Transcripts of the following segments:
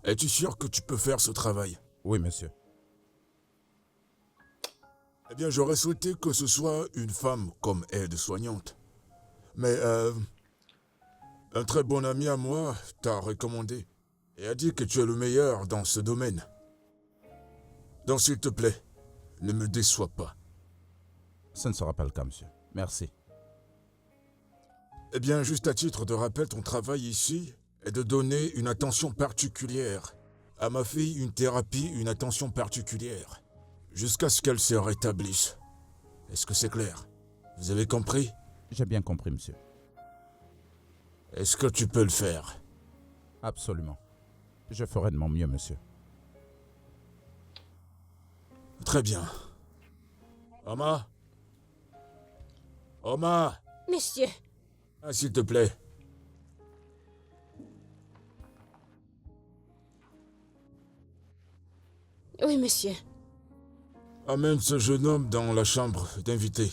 Es-tu sûr que tu peux faire ce travail? Oui, monsieur. Eh bien, j'aurais souhaité que ce soit une femme comme aide-soignante. Mais un très bon ami à moi t'a recommandé et a dit que tu es le meilleur dans ce domaine. Donc s'il te plaît, ne me déçois pas. Ce ne sera pas le cas, monsieur. Merci. Eh bien, juste à titre de rappel, ton travail ici est de donner une attention particulière à ma fille, une thérapie, une attention particulière, jusqu'à ce qu'elle se rétablisse. Est-ce que c'est clair? Vous avez compris? J'ai bien compris, monsieur. Est-ce que tu peux le faire? Absolument. Je ferai de mon mieux, monsieur. Très bien. Oma? Oma? Monsieur, Ah, s'il te plaît. oui, monsieur. Amène ce jeune homme dans la chambre d'invité.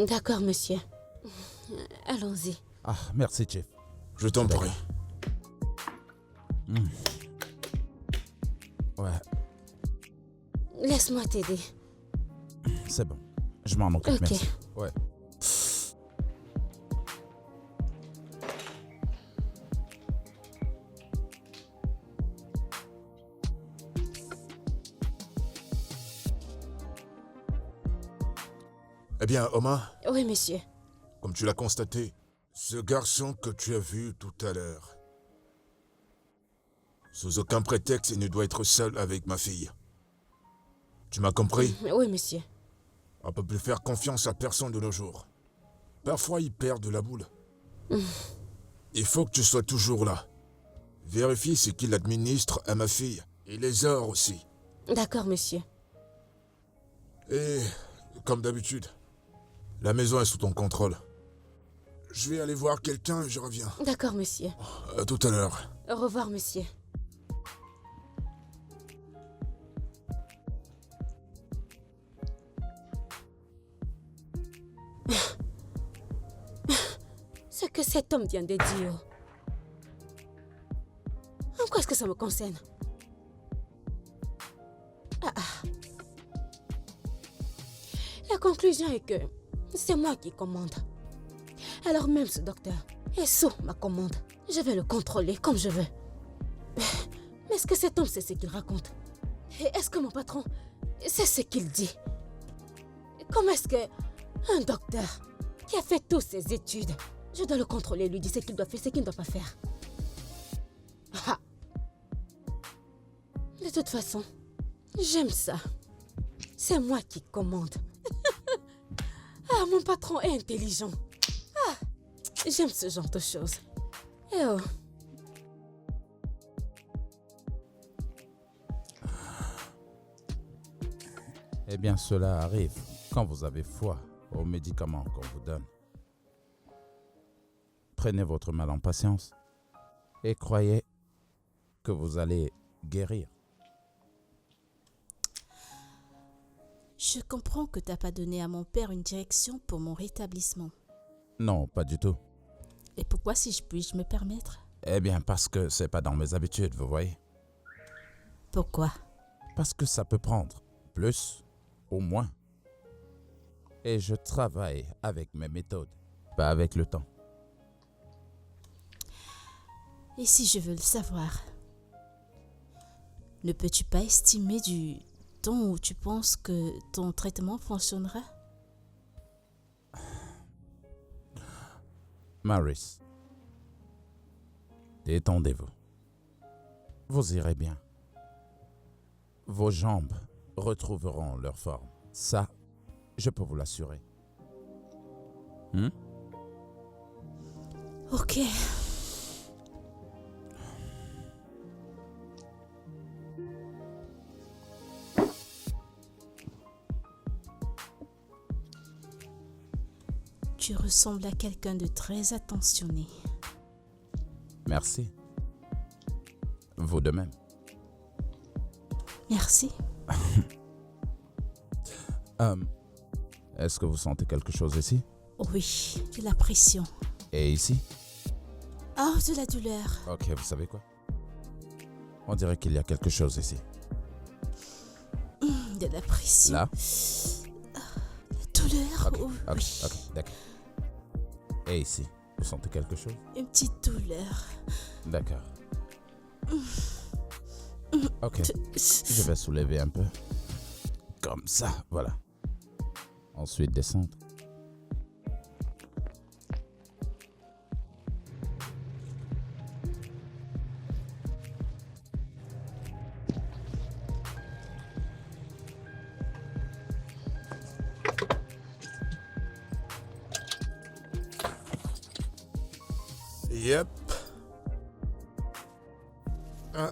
D'accord, monsieur. Allons-y. Ah, merci, Chief. Je t'en D'accord. prie. Ouais, Laisse-moi t'aider. c'est bon. Je m'en occupe, Ok. merci. Ouais. Eh bien, Oma, Oui, monsieur. comme tu l'as constaté, ce garçon que tu as vu tout à l'heure, sous aucun prétexte, il ne doit être seul avec ma fille. Tu m'as compris? Oui, monsieur. On ne peut plus faire confiance à personne de nos jours. Parfois, il perd de la boule. Il faut que tu sois toujours là. Vérifie ce qu'il administre à ma fille. Et les heures aussi. D'accord, monsieur. Et, comme d'habitude, la maison est sous ton contrôle. Je vais aller voir quelqu'un et je reviens. D'accord, monsieur. À tout à l'heure. Au revoir, monsieur. Ce que cet homme vient de dire. En quoi est-ce que ça me concerne? La conclusion est que c'est moi qui commande. Alors même ce docteur est sous ma commande. Je vais le contrôler comme je veux. Mais est-ce que cet homme sait ce qu'il raconte? Et est-ce que mon patron sait ce qu'il dit? Comment est-ce que un docteur qui a fait toutes ses études, je dois le contrôler, lui dire ce qu'il doit faire, ce qu'il ne doit pas faire? Ah. De toute façon, j'aime ça. C'est moi qui commande. Ah, mon patron est intelligent. Ah, j'aime ce genre de choses. Eh oh. Eh bien, cela arrive quand vous avez foi aux médicaments qu'on vous donne. Prenez votre mal en patience et croyez que vous allez guérir. Je comprends que tu n'as pas donné à mon père une direction pour mon rétablissement. Non, pas du tout. Et pourquoi, si je puis me permettre? Eh bien, parce que c'est pas dans mes habitudes, vous voyez. Pourquoi? Parce que ça peut prendre plus ou moins. Et je travaille avec mes méthodes, pas avec le temps. Et si je veux le savoir, ne peux-tu pas estimer du temps où tu penses que ton traitement fonctionnera? Maris, détendez-vous. Vous irez bien. Vos jambes retrouveront leur forme. Ça, je peux vous l'assurer. Ok. Tu ressembles à quelqu'un de très attentionné. Merci. Vous de même. Merci. Est-ce que vous sentez quelque chose ici? Oui, de la pression. Et ici? Oh, de la douleur. Ok, vous savez quoi? On dirait qu'il y a quelque chose ici. De la pression. Là? La douleur. Ok, Oh, ok, oui. ok, d'accord. Et ici, vous sentez quelque chose? Une petite douleur. D'accord. Ok, je vais soulever un peu. Comme ça, voilà. Ensuite, descendre. Yep. Ah.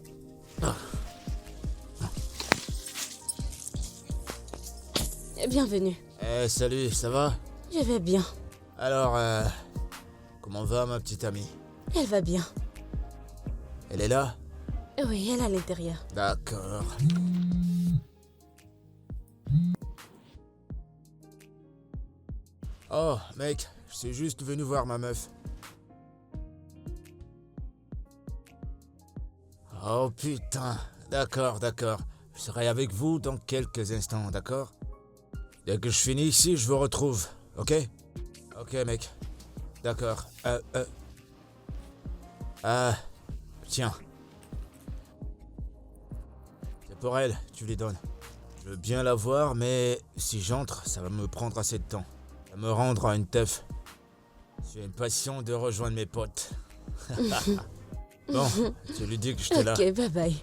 Bienvenue. Salut, ça va? Je vais bien. Alors, comment va ma petite amie? Elle va bien. Elle est là? Oui, elle est à l'intérieur. D'accord. Oh, mec, je suis juste venu voir ma meuf. Oh putain, d'accord, d'accord. Je serai avec vous dans quelques instants, d'accord? Dès que je finis ici, je vous retrouve, ok? Ok, mec. D'accord. Tiens. C'est pour elle, tu lui donnes. Je veux bien la voir, mais si j'entre, ça va me prendre assez de temps. Ça va me rendre à une teuf. J'ai une passion de rejoindre mes potes. Bon, tu lui dis que j'étais là. Ok, bye bye.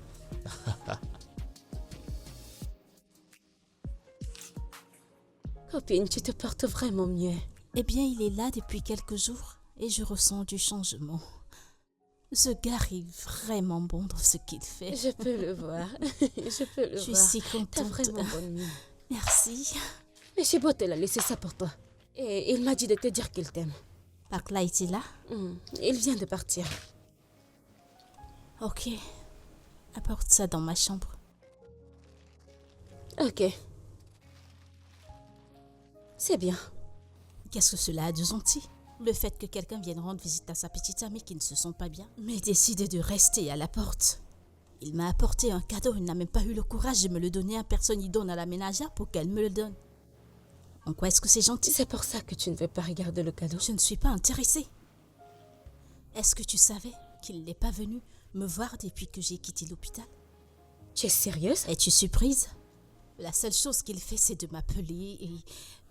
Copine, tu te portes vraiment mieux. Eh bien, il est là depuis quelques jours et je ressens du changement. Ce gars est vraiment bon dans ce qu'il fait. Je peux le voir. Je peux le Je suis voir. si T'as contente. vraiment bonne mine. Merci. Mais Chibote a laissé ça pour toi. Et il m'a dit de te dire qu'il t'aime. Park Light est là? Il vient de partir. Ok. Apporte ça dans ma chambre. Ok. C'est bien. Qu'est-ce que cela a de gentil? Le fait que quelqu'un vienne rendre visite à sa petite amie qui ne se sent pas bien, mais décide de rester à la porte. Il m'a apporté un cadeau, il n'a même pas eu le courage de me le donner à personne. Il donne à la ménagère pour qu'elle me le donne. En quoi est-ce que c'est gentil? C'est pour ça que tu ne veux pas regarder le cadeau. Je ne suis pas intéressée. Est-ce que tu savais qu'il n'est pas venu me voir depuis que j'ai quitté l'hôpital? Tu es sérieuse? Es-tu surprise? La seule chose qu'il fait, c'est de m'appeler et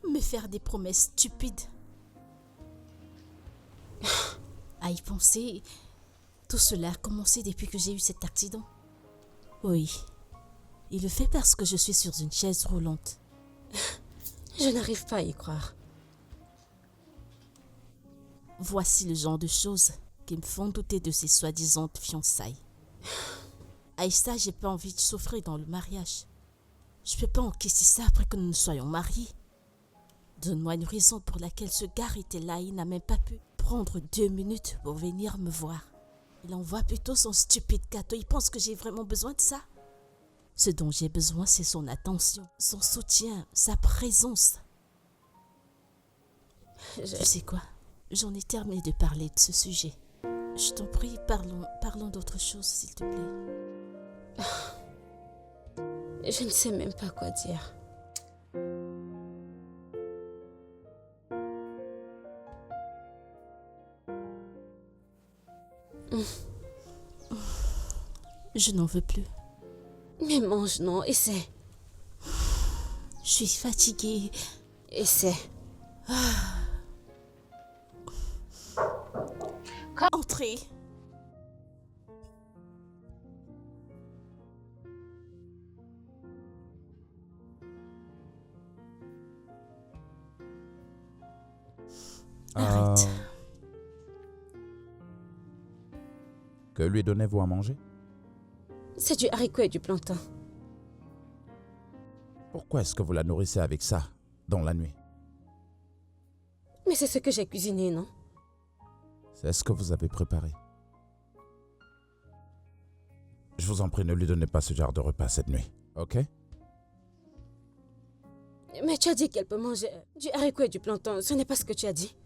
me faire des promesses stupides. À y penser, tout cela a commencé depuis que j'ai eu cet accident. Oui, il le fait parce que je suis sur une chaise roulante. Je n'arrive pas à y croire. Voici le genre de choses qui me font douter de ces soi-disant fiançailles. Aïssa, j'ai pas envie de souffrir dans le mariage. Je peux pas encaisser ça après que nous nous soyons mariés. Donne-moi une raison pour laquelle ce gars était là. Il n'a même pas pu prendre 2 minutes pour venir me voir. Il envoie plutôt son stupide cadeau. Il pense que j'ai vraiment besoin de ça. Ce dont j'ai besoin, c'est son attention, son soutien, sa présence. Tu sais quoi? J'en ai terminé de parler de ce sujet. Je t'en prie, parlons d'autre chose, s'il te plaît. Je ne sais même pas quoi dire. Je n'en veux plus. Mais mange, non, essaie. Je suis fatiguée. Essaie. Entrez. Arrête. Que lui donnez-vous à manger? C'est du haricot et du plantain. Pourquoi est-ce que vous la nourrissez avec ça, dans la nuit? Mais c'est ce que j'ai cuisiné, non? C'est ce que vous avez préparé. Je vous en prie, ne lui donnez pas ce genre de repas cette nuit, ok? Mais tu as dit qu'elle peut manger du haricot et du plantain. Ce n'est pas ce que tu as dit.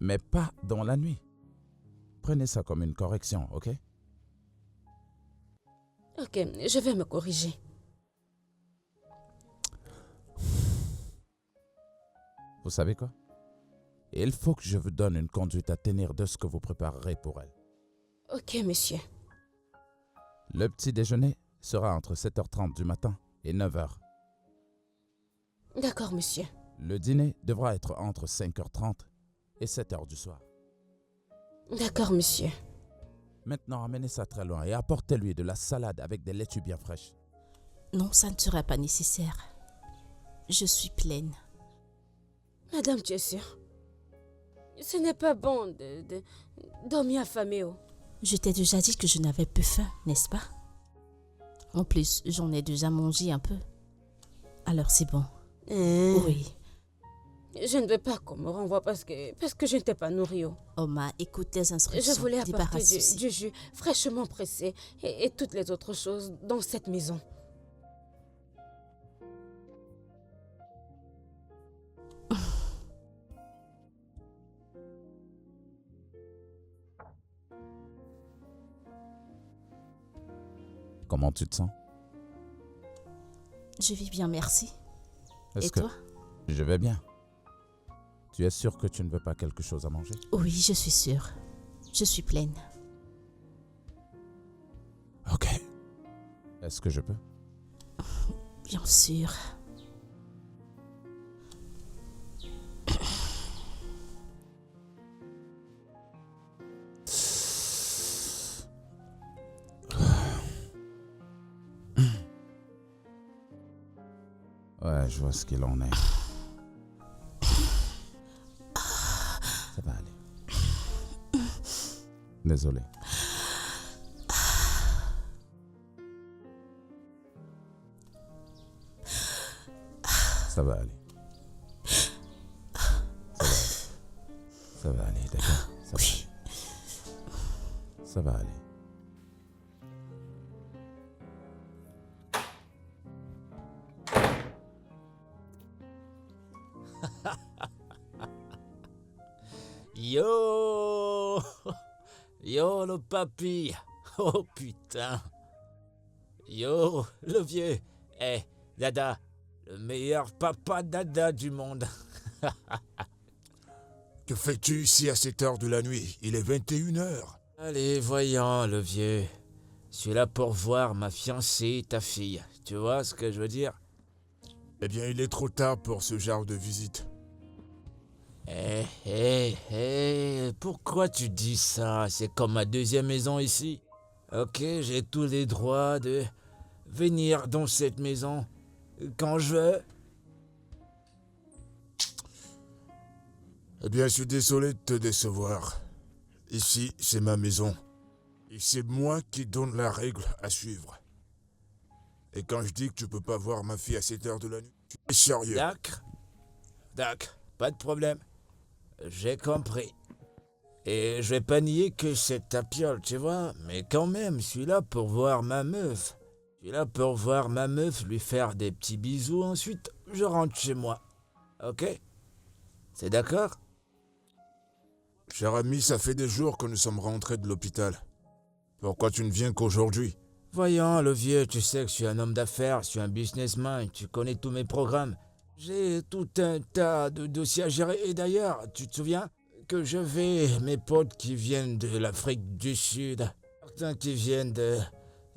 Mais pas dans la nuit. Prenez ça comme une correction, ok? Ok, je vais me corriger. Vous savez quoi? Il faut que je vous donne une conduite à tenir de ce que vous préparerez pour elle. Ok, monsieur. Le petit déjeuner sera entre 7h30 du matin et 9h. D'accord, monsieur. Le dîner devra être entre 5h30 et 7h du soir. D'accord, monsieur. Maintenant, amenez ça très loin et apportez-lui de la salade avec des laitues bien fraîches. Non, ça ne sera pas nécessaire. Je suis pleine. Madame, tu es sûre? Ce n'est pas bon de dormir affamé. Oh. Je t'ai déjà dit que je n'avais plus faim, n'est-ce pas? En plus, j'en ai déjà mangé un peu. Alors c'est bon. Oui. Je ne veux pas qu'on me renvoie parce que je ne t'ai pas nourri. Oh. Oma, écoute tes instructions. Je voulais apporter Débarrasse-toi. du jus fraîchement pressé et toutes les autres choses dans cette maison. Comment tu te sens? Je vais bien, merci. Est-ce Et que toi? je vais bien? Tu es sûr que tu ne veux pas quelque chose à manger? Oui, je suis sûre. Je suis pleine. Ok. Est-ce que je peux? Bien sûr. Ouais, je vois ce qu'il en est. Ça va aller. Désolé. Ça va aller. Ça va aller, d'accord? Ça va aller. Ça va aller. Yo! Yo, le papy! Oh putain! Yo, le vieux! Eh, Dada, le meilleur papa Dada du monde! Que fais-tu ici à cette heure de la nuit? Il est 21h. Allez, voyons, le vieux. Je suis là pour voir ma fiancée, ta fille. Tu vois ce que je veux dire? Eh bien, il est trop tard pour ce genre de visite. Pourquoi tu dis ça? C'est comme ma deuxième maison ici. Ok, j'ai tous les droits de venir dans cette maison quand je veux. Eh bien, je suis désolé de te décevoir. Ici, c'est ma maison. Et c'est moi qui donne la règle à suivre. Et quand je dis que tu peux pas voir ma fille à cette heure de la nuit, tu es sérieux. D'accord, pas de problème. J'ai compris. Et je vais pas nier que c'est ta piole, tu vois, mais quand même, je suis là pour voir ma meuf. Je suis là pour voir ma meuf, lui faire des petits bisous, ensuite je rentre chez moi. Ok? C'est d'accord? Cher ami, ça fait des jours que nous sommes rentrés de l'hôpital. Pourquoi tu ne viens qu'aujourd'hui? Voyons, le vieux, tu sais que je suis un homme d'affaires, je suis un businessman, tu connais tous mes programmes. J'ai tout un tas de dossiers à gérer. Et d'ailleurs, tu te souviens que j'avais mes potes qui viennent de l'Afrique du Sud, certains qui viennent de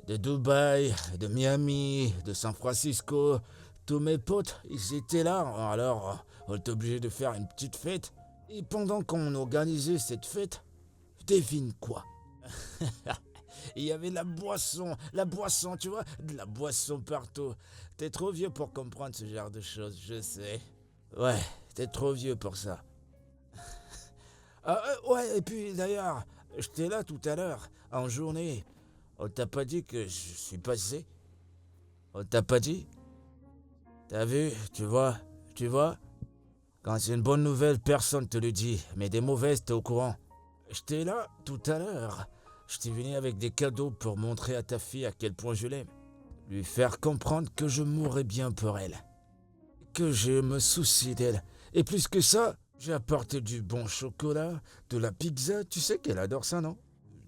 Dubaï, de Miami, de San Francisco. Tous mes potes, ils étaient là, alors on était obligé de faire une petite fête. Et pendant qu'on organisait cette fête, devine quoi? Il y avait la boisson, tu vois, de la boisson partout. T'es trop vieux pour comprendre ce genre de choses, je sais. Ouais, t'es trop vieux pour ça. Ouais, et puis d'ailleurs, j'étais là tout à l'heure, en journée. On t'a pas dit que je suis passé? On t'a pas dit? T'as vu, tu vois? Quand c'est une bonne nouvelle, personne te le dit, mais des mauvaises, t'es au courant. J'étais là tout à l'heure. J'étais venu avec des cadeaux pour montrer à ta fille à quel point je l'aime. Lui faire comprendre que je mourrais bien pour elle. Que je me soucie d'elle. Et plus que ça, j'ai apporté du bon chocolat, de la pizza. Tu sais qu'elle adore ça, non?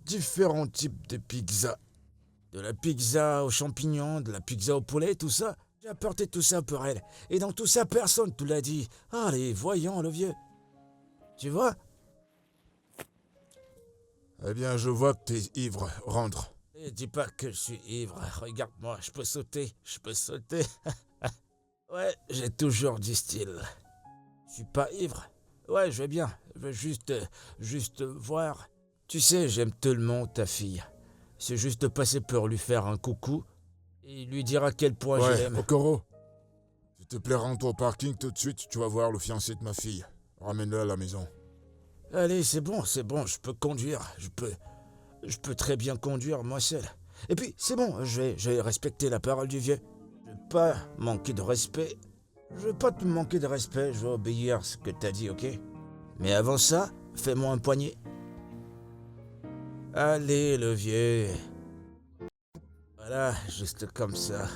Différents types de pizza. De la pizza aux champignons, de la pizza au poulet, tout ça. J'ai apporté tout ça pour elle. Et dans tout ça, personne te l'a dit. Allez, voyons le vieux. Tu vois? Eh bien, je vois que t'es ivre. Rentre. Et dis pas que je suis ivre. Regarde-moi, je peux sauter. Je peux sauter. Ouais, j'ai toujours du style. Je suis pas ivre. Ouais, je vais bien. Je veux juste voir. Tu sais, j'aime tellement ta fille. C'est juste passer pour lui faire un coucou et lui dire à quel point je Ouais, l'aime. Okoro. S'il te plaît, rentre au parking tout de suite. Tu vas voir le fiancé de ma fille. Ramène-le à la maison. Allez, c'est bon, je peux conduire. Je peux très bien conduire moi seul. Et puis, c'est bon, je vais respecter la parole du vieux. Je vais pas manquer de respect. Je vais pas te manquer de respect, je vais obéir à ce que t'as dit, ok? Mais avant ça, fais-moi un poignet. Allez, le vieux. Voilà, juste comme ça.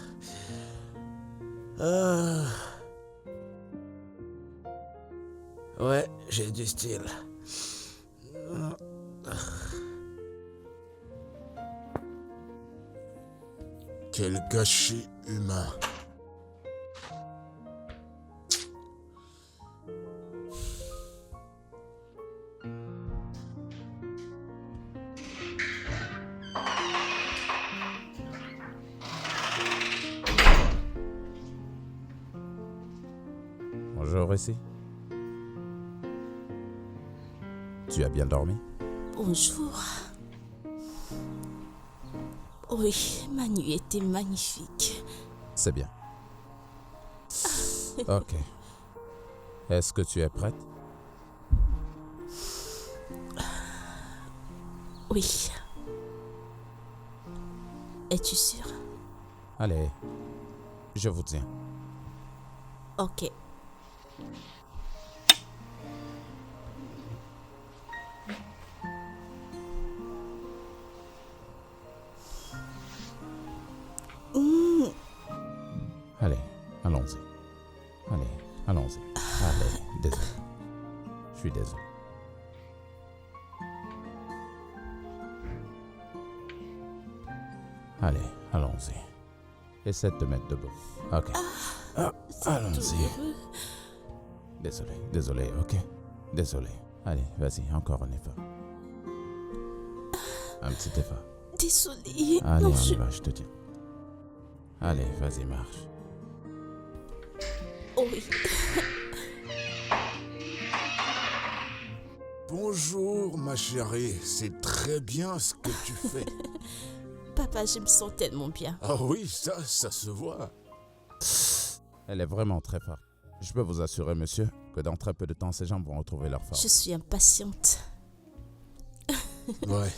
Ah. Ouais, j'ai du style. Quel gâchis humain. Bonjour ici. Tu as bien dormi? Bonjour. Oui, ma nuit était magnifique. C'est bien. Ok. Est-ce que tu es prête? Oui. Es-tu sûr? Allez, je vous tiens. Ok. Allez, allons-y. Allez, allons-y. Allez, désolé. Je suis désolé. Allez, allons-y. Essaie de te mettre debout. Ok. Allons-y. Douloureux. Désolé, ok? Désolé. Allez, vas-y, encore un effort. Un petit effort. Désolée. Allez, Non, on y va, je te dis. Allez, vas-y, marche. Oui. Bonjour, ma chérie. C'est très bien ce que tu fais. Papa, je me sens tellement bien. Ah oui, ça se voit. Elle est vraiment très forte. Je peux vous assurer, monsieur, que dans très peu de temps, ces gens vont retrouver leur force. Je suis impatiente. Ouais.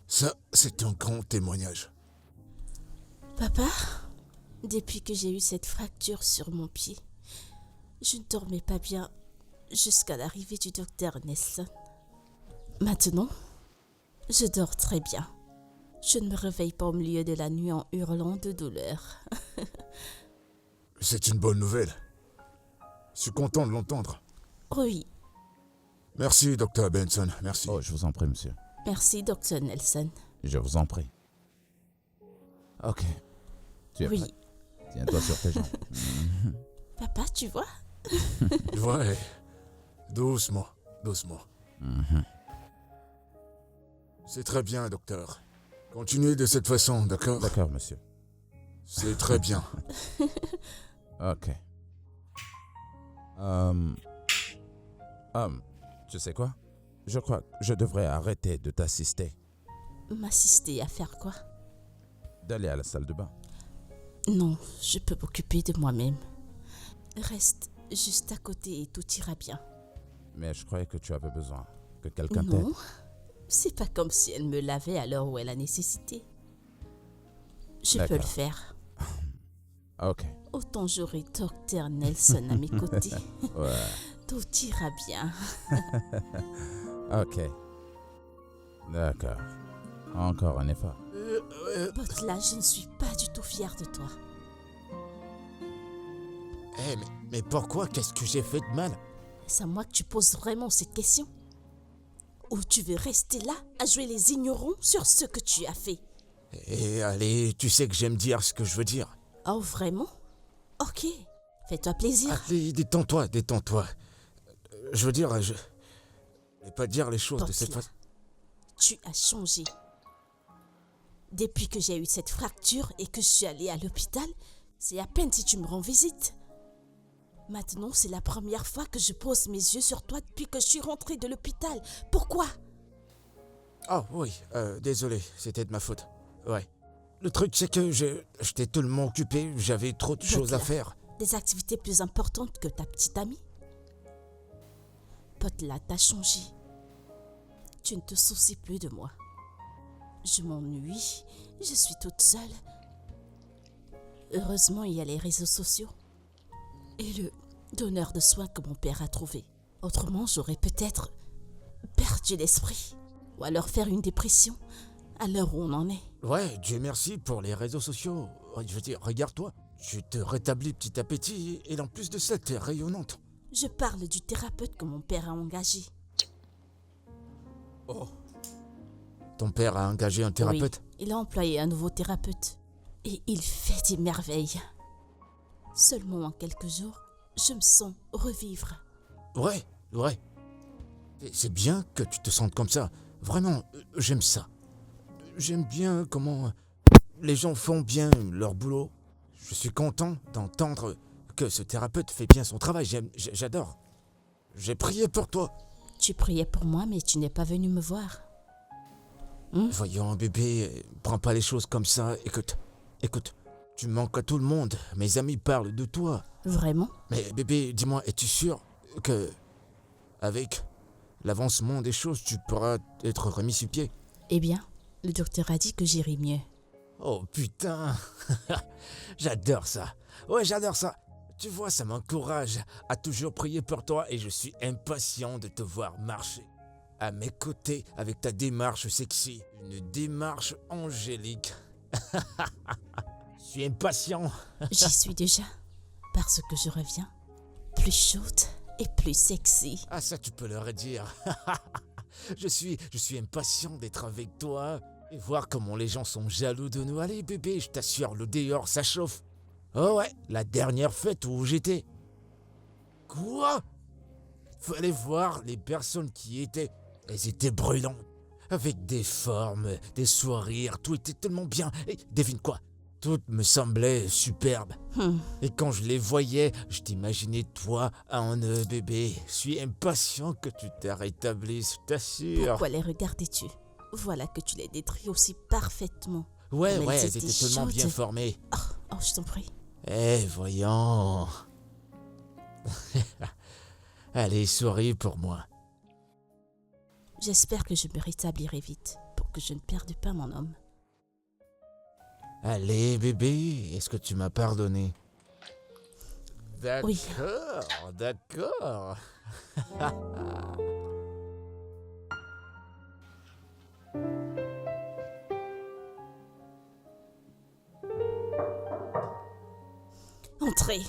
Ça, c'est un grand témoignage. Papa, depuis que j'ai eu cette fracture sur mon pied, je ne dormais pas bien jusqu'à l'arrivée du docteur Nelson. Maintenant, je dors très bien. Je ne me réveille pas au milieu de la nuit en hurlant de douleur. C'est une bonne nouvelle. Je suis content de l'entendre. Oui, Merci, Dr. Benson. Merci. Oh, je vous en prie, monsieur. merci, docteur Nelson. Je vous en prie. Ok. Tu es Oui, prête? Tiens-toi sur tes jambes. papa, tu vois? Ouais. Doucement. C'est très bien, docteur. Continuez de cette façon, d'accord? D'accord, monsieur. C'est très bien. Ok. Tu sais quoi? Je crois que je devrais arrêter de t'assister. M'assister à faire quoi? D'aller à la salle de bain. Non, je peux m'occuper de moi-même. Reste juste à côté et tout ira bien. Mais je croyais que tu avais besoin que quelqu'un t'aide. Non, c'est pas comme si elle me lavait à l'heure où elle a nécessité. Je peux le D'accord. faire. Ok. Autant j'aurai docteur Nelson à mes côtés. Ouais. Tout ira bien. Ok. D'accord. Encore un effort. Butler, je ne suis pas du tout fière de toi. Mais pourquoi? Qu'est-ce que j'ai fait de mal? C'est à moi que tu poses vraiment cette question? Ou tu veux rester là à jouer les ignorants sur ce que tu as fait? Et allez, tu sais que j'aime dire ce que je veux dire. Oh, vraiment? Ok, fais-toi plaisir. Allez, détends-toi. Je veux dire, je vais pas dire les choses de cette Butler, façon. tu as changé. Depuis que j'ai eu cette fracture et que je suis allée à l'hôpital, c'est à peine si tu me rends visite. Maintenant, c'est la première fois que je pose mes yeux sur toi depuis que je suis rentrée de l'hôpital. Pourquoi? Oh oui, désolé, c'était de ma faute. Ouais. Le truc, c'est que j'étais tellement occupé, j'avais trop de choses à Butler, faire. Des activités plus importantes que ta petite amie? Butler, t'as changé. Tu ne te soucies plus de moi. Je m'ennuie, je suis toute seule. Heureusement, il y a les réseaux sociaux et le donneur de soins que mon père a trouvé. Autrement, j'aurais peut-être perdu l'esprit ou alors faire une dépression à l'heure où on en est. Ouais, Dieu merci pour les réseaux sociaux. Je veux dire, regarde-toi, tu te rétablis petit à petit et en plus de ça, t'es rayonnante. Je parle du thérapeute que mon père a engagé. Oh. Ton père a engagé un thérapeute? Oui, il a employé un nouveau thérapeute et il fait des merveilles. Seulement en quelques jours, je me sens revivre. Ouais. Et c'est bien que tu te sentes comme ça. Vraiment, j'aime ça. J'aime bien comment les gens font bien leur boulot. Je suis content d'entendre que ce thérapeute fait bien son travail. J'adore. J'ai prié pour toi. Tu priais pour moi, mais tu n'es pas venu me voir. Voyons, bébé, prends pas les choses comme ça. Écoute, tu manques à tout le monde. Mes amis parlent de toi. Vraiment? Mais bébé, dis-moi, es-tu sûr que, avec l'avancement des choses, tu pourras être remis sur pied? Eh bien, le docteur a dit que j'irai mieux. Oh putain, j'adore ça. Ouais, j'adore ça. Tu vois, ça m'encourage à toujours prier pour toi et je suis impatient de te voir marcher à mes côtés avec ta démarche sexy, une démarche angélique. Je suis impatient. J'y suis déjà, parce que je reviens plus chaude et plus sexy. Ah ça, tu peux leur dire. Je suis impatient d'être avec toi et voir comment les gens sont jaloux de nous. Allez bébé, je t'assure, le dehors, ça chauffe. Oh ouais, la dernière fête où j'étais. Quoi? Fallait voir les personnes qui y étaient. Elles étaient brûlantes. Avec des formes, des sourires, tout était tellement bien. Et devine quoi? Tout me semblait superbe. Et quand je les voyais, je t'imaginais toi en bébé. Je suis impatient que tu te rétablisses, je t'assure. Pourquoi les regardais-tu? Voilà que tu les détruis aussi parfaitement. Ouais, Comme elles elles étaient tellement bien chaudes. formées. Oh, je t'en prie. Eh, voyons. Allez, souris pour moi. J'espère que je me rétablirai vite pour que je ne perde pas mon homme. Allez, bébé, est-ce que tu m'as pardonné? D'accord, Oui. d'accord. Entrez.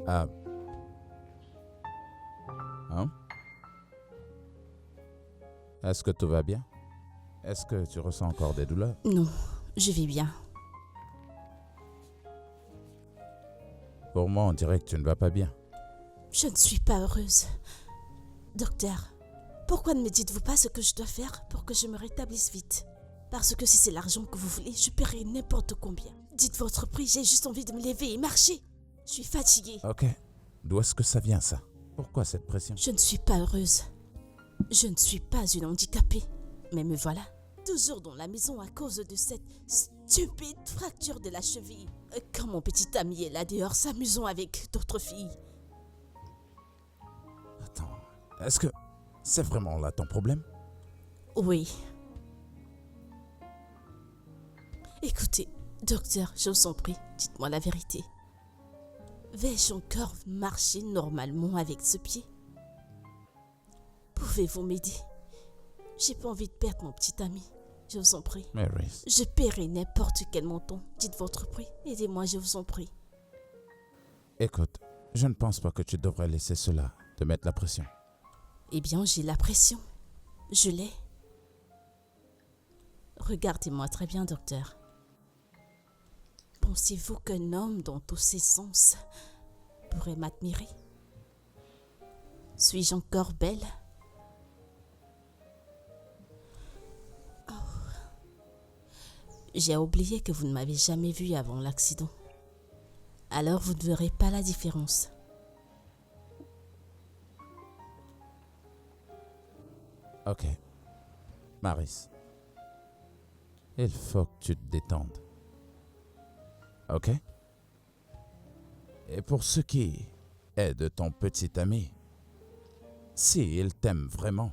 Ah. Hein? Est-ce que tout va bien? Est-ce que tu ressens encore des douleurs? Non, je vis bien. Pour moi, on dirait que tu ne vas pas bien. Je ne suis pas heureuse. Docteur, pourquoi ne me dites-vous pas ce que je dois faire pour que je me rétablisse vite? Parce que si c'est l'argent que vous voulez, je paierai n'importe combien. Dites votre prix, j'ai juste envie de me lever et marcher. Je suis fatiguée. Ok. D'où est-ce que ça vient, ça? Pourquoi cette pression? Je ne suis pas heureuse. Je ne suis pas une handicapée. Mais me voilà, toujours dans la maison à cause de cette stupide fracture de la cheville. Quand mon petit ami est là dehors s'amusant avec d'autres filles. Attends, est-ce que c'est vraiment là ton problème? Oui. Écoutez, docteur, je vous en prie, dites-moi la vérité. Vais-je encore marcher normalement avec ce pied? Pouvez-vous m'aider? J'ai pas envie de perdre mon petit ami. Je vous en prie. Mary, Je paierai n'importe quel montant. Dites votre prix. Aidez-moi, je vous en prie. écoute, je ne pense pas que tu devrais laisser cela te mettre la pression. Eh bien, j'ai la pression. Je l'ai. Regardez-moi très bien, docteur. Pensez-vous qu'un homme dans tous ses sens pourrait m'admirer? Suis-je encore belle? J'ai oublié que vous ne m'avez jamais vue avant l'accident. Alors vous ne verrez pas la différence. Ok. Maris, il faut que tu te détendes. Ok? Et pour ce qui est de ton petit ami, si il t'aime vraiment,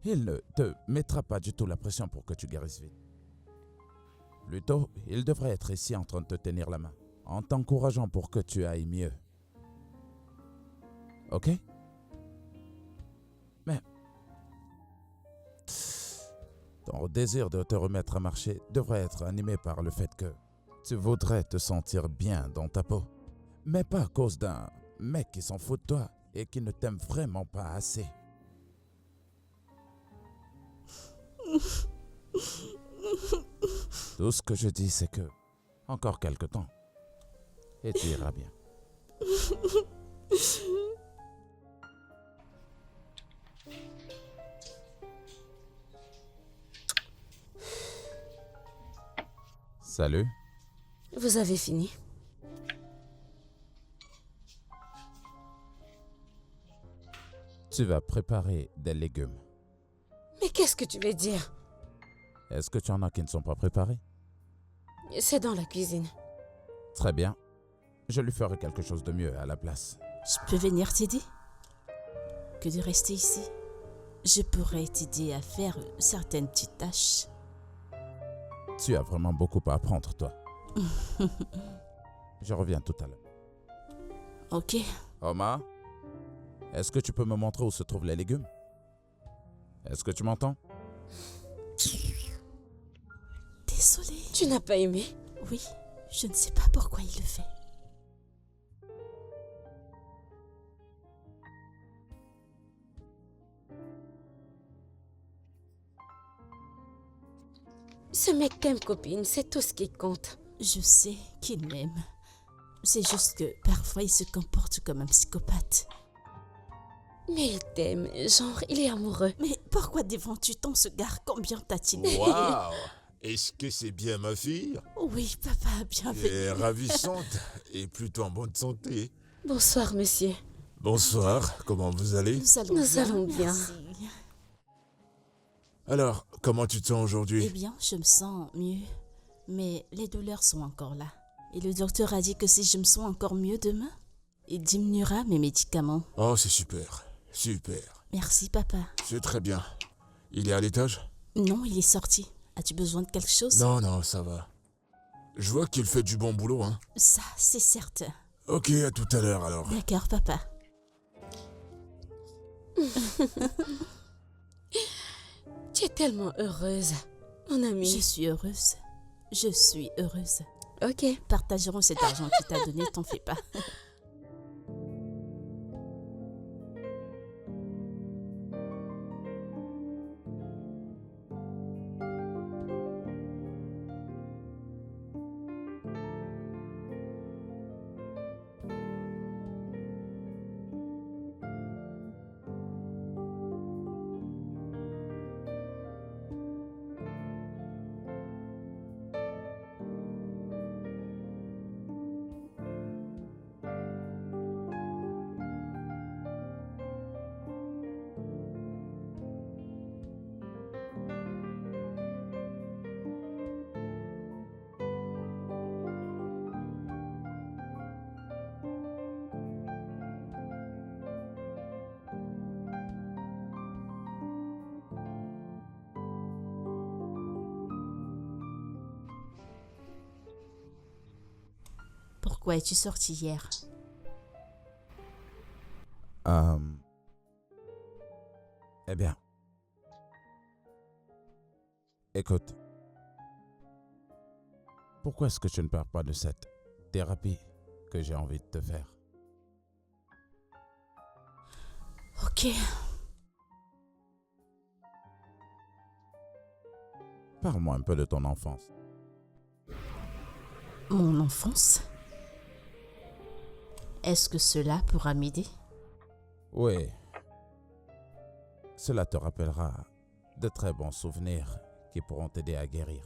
il ne te mettra pas du tout la pression pour que tu guérisses vite. Plutôt, il devrait être ici en train de te tenir la main, en t'encourageant pour que tu ailles mieux. Ok? Mais ton désir de te remettre à marcher devrait être animé par le fait que tu voudrais te sentir bien dans ta peau, mais pas à cause d'un mec qui s'en fout de toi et qui ne t'aime vraiment pas assez. Tout ce que je dis, c'est que encore quelque temps et tu iras bien. Salut. Vous avez fini? Tu vas préparer des légumes. Mais qu'est-ce que tu veux dire? Est-ce que tu en as qui ne sont pas préparés? C'est dans la cuisine. Très bien. Je lui ferai quelque chose de mieux à la place. Je peux venir t'aider? Que de rester ici? Je pourrais t'aider à faire certaines petites tâches. Tu as vraiment beaucoup à apprendre, toi. Je reviens tout à l'heure. Ok. Omar, est-ce que tu peux me montrer où se trouvent les légumes? Est-ce que tu m'entends? Désolée. Tu n'as pas aimé? Oui, je ne sais pas pourquoi il le fait. Ce mec t'aime, copine, c'est tout ce qui compte. Je sais qu'il m'aime. C'est juste que parfois il se comporte comme un psychopathe. Mais il t'aime, genre, il est amoureux. Mais pourquoi défends-tu tant ce gars? Combien t'a-t-il? Waouh! Est-ce que c'est bien ma fille? Oui, papa, Elle bienvenue. est ravissante et plutôt en bonne santé. Bonsoir, monsieur. Bonsoir, comment vous allez? Nous allons bien. merci. Alors, comment tu te sens Eh aujourd'hui? bien, je me sens mieux, mais les douleurs sont encore là. Et le docteur a dit que si je me sens encore mieux demain, il diminuera mes médicaments. Oh, c'est super, super. Merci, papa. C'est très bien. Il est à l'étage? Non, il est sorti. As-tu besoin de quelque chose? Non, non, ça va. Je vois qu'il fait du bon boulot, hein. Ça, c'est certain. Ok, à tout à l'heure alors. D'accord, papa. Tu es tellement heureuse, mon ami. Je suis heureuse. Je suis heureuse. Ok. Partagerons cet argent qu'il t'a donné, t'en fais pas. Pourquoi es-tu sorti hier? Eh bien, écoute, pourquoi est-ce que tu ne parles pas de cette thérapie que j'ai envie de te faire? Ok. Parle-moi un peu de ton enfance. Mon enfance? Est-ce que cela pourra m'aider? Oui. Cela te rappellera de très bons souvenirs qui pourront t'aider à guérir.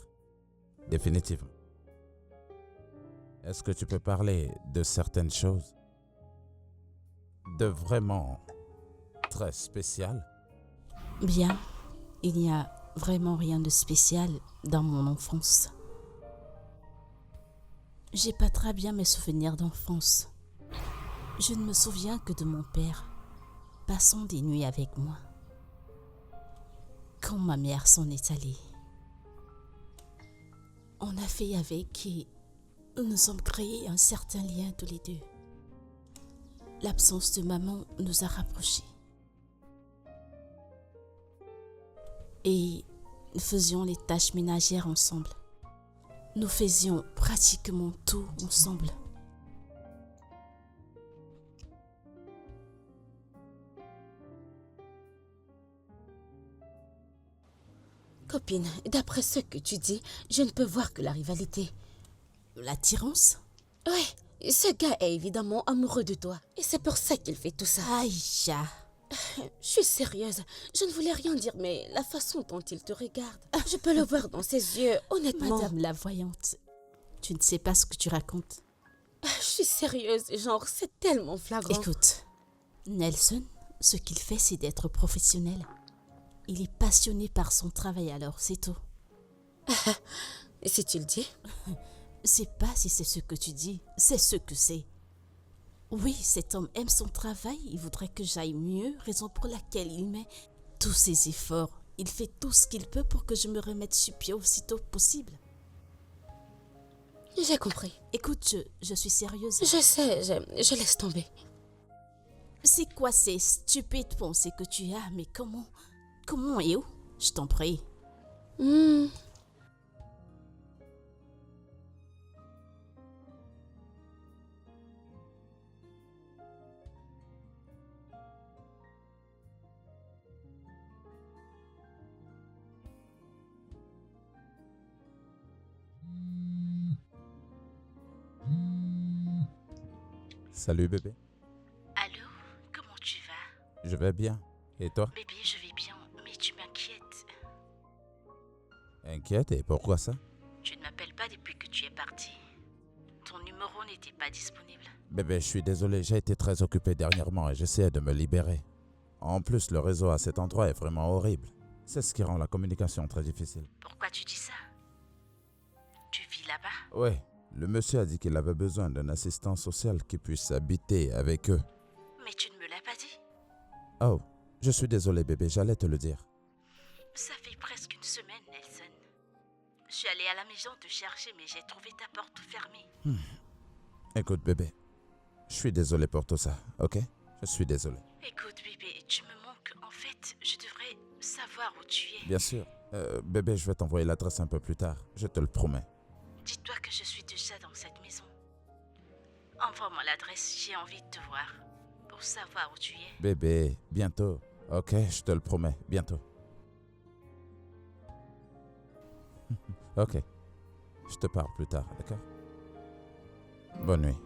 Définitivement. Est-ce que tu peux parler de certaines choses de vraiment très spéciales? Bien, il n'y a vraiment rien de spécial dans mon enfance. J'ai pas très bien mes souvenirs d'enfance. Je ne me souviens que de mon père passant des nuits avec moi. Quand ma mère s'en est allée, on a fait avec et nous sommes créés un certain lien tous les deux. L'absence de maman nous a rapprochés. Et nous faisions les tâches ménagères ensemble. Nous faisions pratiquement tout ensemble. Copine, d'après ce que tu dis, je ne peux voir que la rivalité. L'attirance? Oui, ce gars est évidemment amoureux de toi. Et c'est pour ça qu'il fait tout ça. Aïcha, Je suis sérieuse. Je ne voulais rien dire, mais la façon dont il te regarde, je peux le voir dans ses yeux, honnêtement. Madame la voyante, tu ne sais pas ce que tu racontes. Je suis sérieuse, genre, c'est tellement flagrant. Écoute, Nelson, ce qu'il fait, c'est d'être professionnel. Il est passionné par son travail, alors c'est tout. Et si tu le dis? C'est pas si c'est ce que tu dis, c'est ce que c'est. Oui, cet homme aime son travail, il voudrait que j'aille mieux, raison pour laquelle il met tous ses efforts. Il fait tout ce qu'il peut pour que je me remette sur pied aussitôt possible. J'ai compris. Écoute, je suis sérieuse. Je sais, je laisse tomber. C'est quoi ces stupides pensées que tu as? Mais comment et où? Je t'en prie. Salut bébé. Allô? Comment tu vas? Je vais bien. Et toi? Bébé, je vais bien, mais tu m'inquiètes. Inquiète, et pourquoi ça? Tu ne m'appelles pas depuis que tu es parti. Ton numéro n'était pas disponible. Bébé, je suis désolé, j'ai été très occupé dernièrement et j'essaie de me libérer. En plus, le réseau à cet endroit est vraiment horrible. C'est ce qui rend la communication très difficile. Pourquoi tu dis ça? Tu vis là-bas? Ouais, le monsieur a dit qu'il avait besoin d'un assistant social qui puisse habiter avec eux. Mais tu ne me l'as pas dit. Oh, je suis désolé bébé, j'allais te le dire. Ça fait presque une semaine, Nelson. Je suis allée à la maison te chercher, mais j'ai trouvé ta porte fermée. Écoute bébé, je suis désolé pour tout ça, ok? Je suis désolé. Écoute, bébé, tu me manques. En fait, je devrais savoir où tu es. Bien sûr. Bébé, je vais t'envoyer l'adresse un peu plus tard, je te le promets. Dis-toi que je suis déjà dans cette maison. Envoie-moi l'adresse, j'ai envie de te voir. Pour savoir où tu es. Bébé, bientôt. Ok, je te le promets, bientôt. Ok, je te parle plus tard, d'accord? Bonne nuit.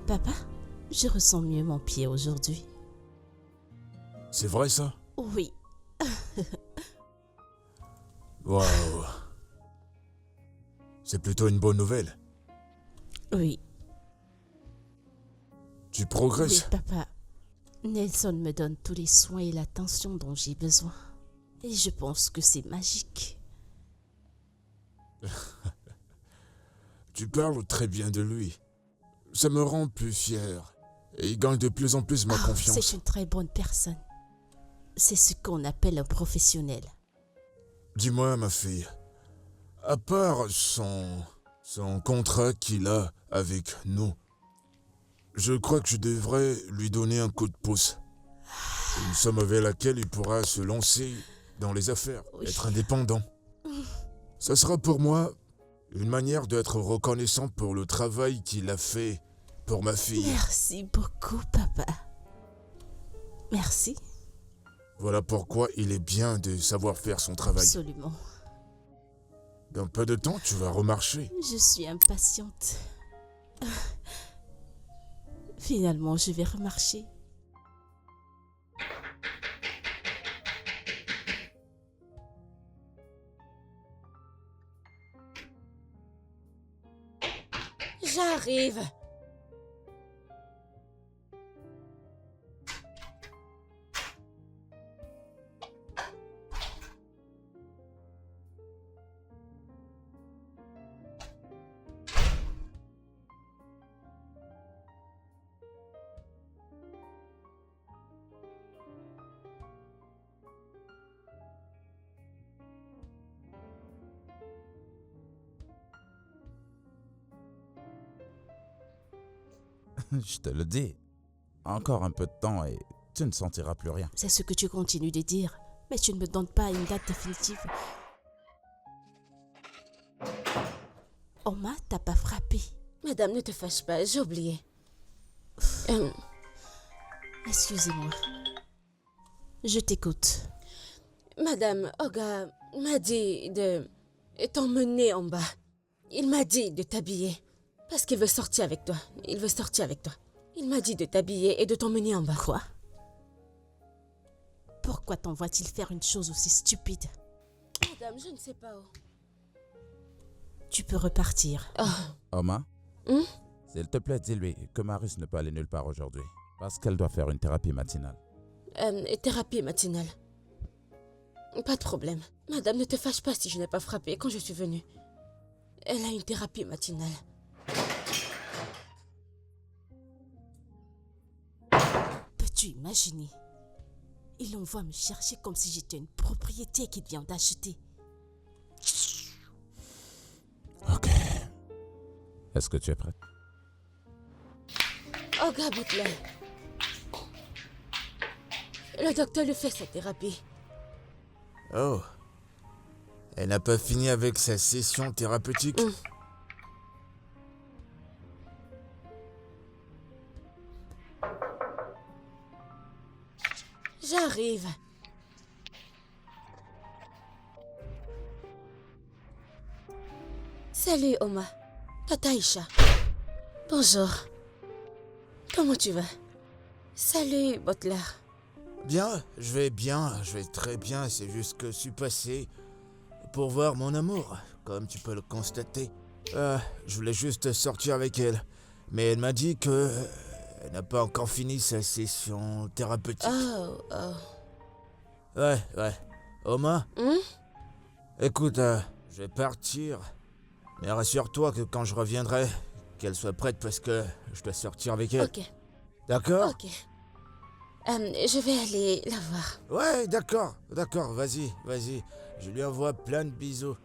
Papa, je ressens mieux mon pied aujourd'hui. C'est vrai ça? Oui, Waouh. C'est plutôt une bonne nouvelle. oui, Tu oui, progresses. papa. Nelson me donne tous les soins et l'attention dont j'ai besoin. Et je pense que c'est magique. Tu parles très bien de lui. Ça me rend plus fier. Et il gagne de plus en plus ma Ah, confiance. c'est une très bonne personne. C'est ce qu'on appelle un professionnel. Dis-moi, ma fille, à part son contrat qu'il a avec nous, je crois que je devrais lui donner un coup de pouce. Une somme avec laquelle il pourra se lancer dans les affaires, Oui. être indépendant. Ça sera pour moi une manière d'être reconnaissant pour le travail qu'il a fait pour ma fille. Merci beaucoup, papa. Merci. Voilà pourquoi il est bien de savoir faire son travail. Absolument. Dans peu de temps, tu vas remarcher. Je suis impatiente. Finalement, je vais remarcher. J'arrive. Je te le dis. Encore un peu de temps et tu ne sentiras plus rien. C'est ce que tu continues de dire, mais tu ne me donnes pas une date définitive. Oma t'a pas frappé. Madame, ne te fâche pas, j'ai oublié. Excusez-moi. Je t'écoute. Madame, Oga m'a dit de t'emmener en bas. Il m'a dit de t'habiller. Parce qu'il veut sortir avec toi. Il veut sortir avec toi. Il m'a dit de t'habiller et de t'emmener en bas. Quoi? Pourquoi t'envoie-t-il faire une chose aussi stupide? Madame, je ne sais pas où. Tu peux repartir. Oma, Hmm? s'il te plaît, dis-lui que Maris ne peut aller nulle part aujourd'hui. Parce qu'elle doit faire une thérapie matinale. Thérapie matinale. Pas de problème. Madame, ne te fâche pas si je n'ai pas frappé quand je suis venue. Elle a une thérapie matinale. Peux-tu imaginer? Il envoie me chercher comme si j'étais une propriété qu'il vient d'acheter. Ok. Est-ce que tu es prête? Oga Butler. Le docteur lui fait sa thérapie. Oh. Elle n'a pas fini avec sa session thérapeutique? J'arrive. Salut Oma. Tata Aïcha. Bonjour. Comment tu vas? Salut Butler. Bien, je vais très bien, c'est juste que je suis passé pour voir mon amour, comme tu peux le constater. Je voulais juste sortir avec elle, mais elle m'a dit que elle n'a pas encore fini sa session thérapeutique. Oh. Ouais. Oma, Hmm? écoute, je vais partir, mais rassure-toi que quand je reviendrai, qu'elle soit prête parce que je dois sortir avec elle. Ok. D'accord? Ok. Je vais aller la voir. Ouais, d'accord, vas-y. Je lui envoie plein de bisous.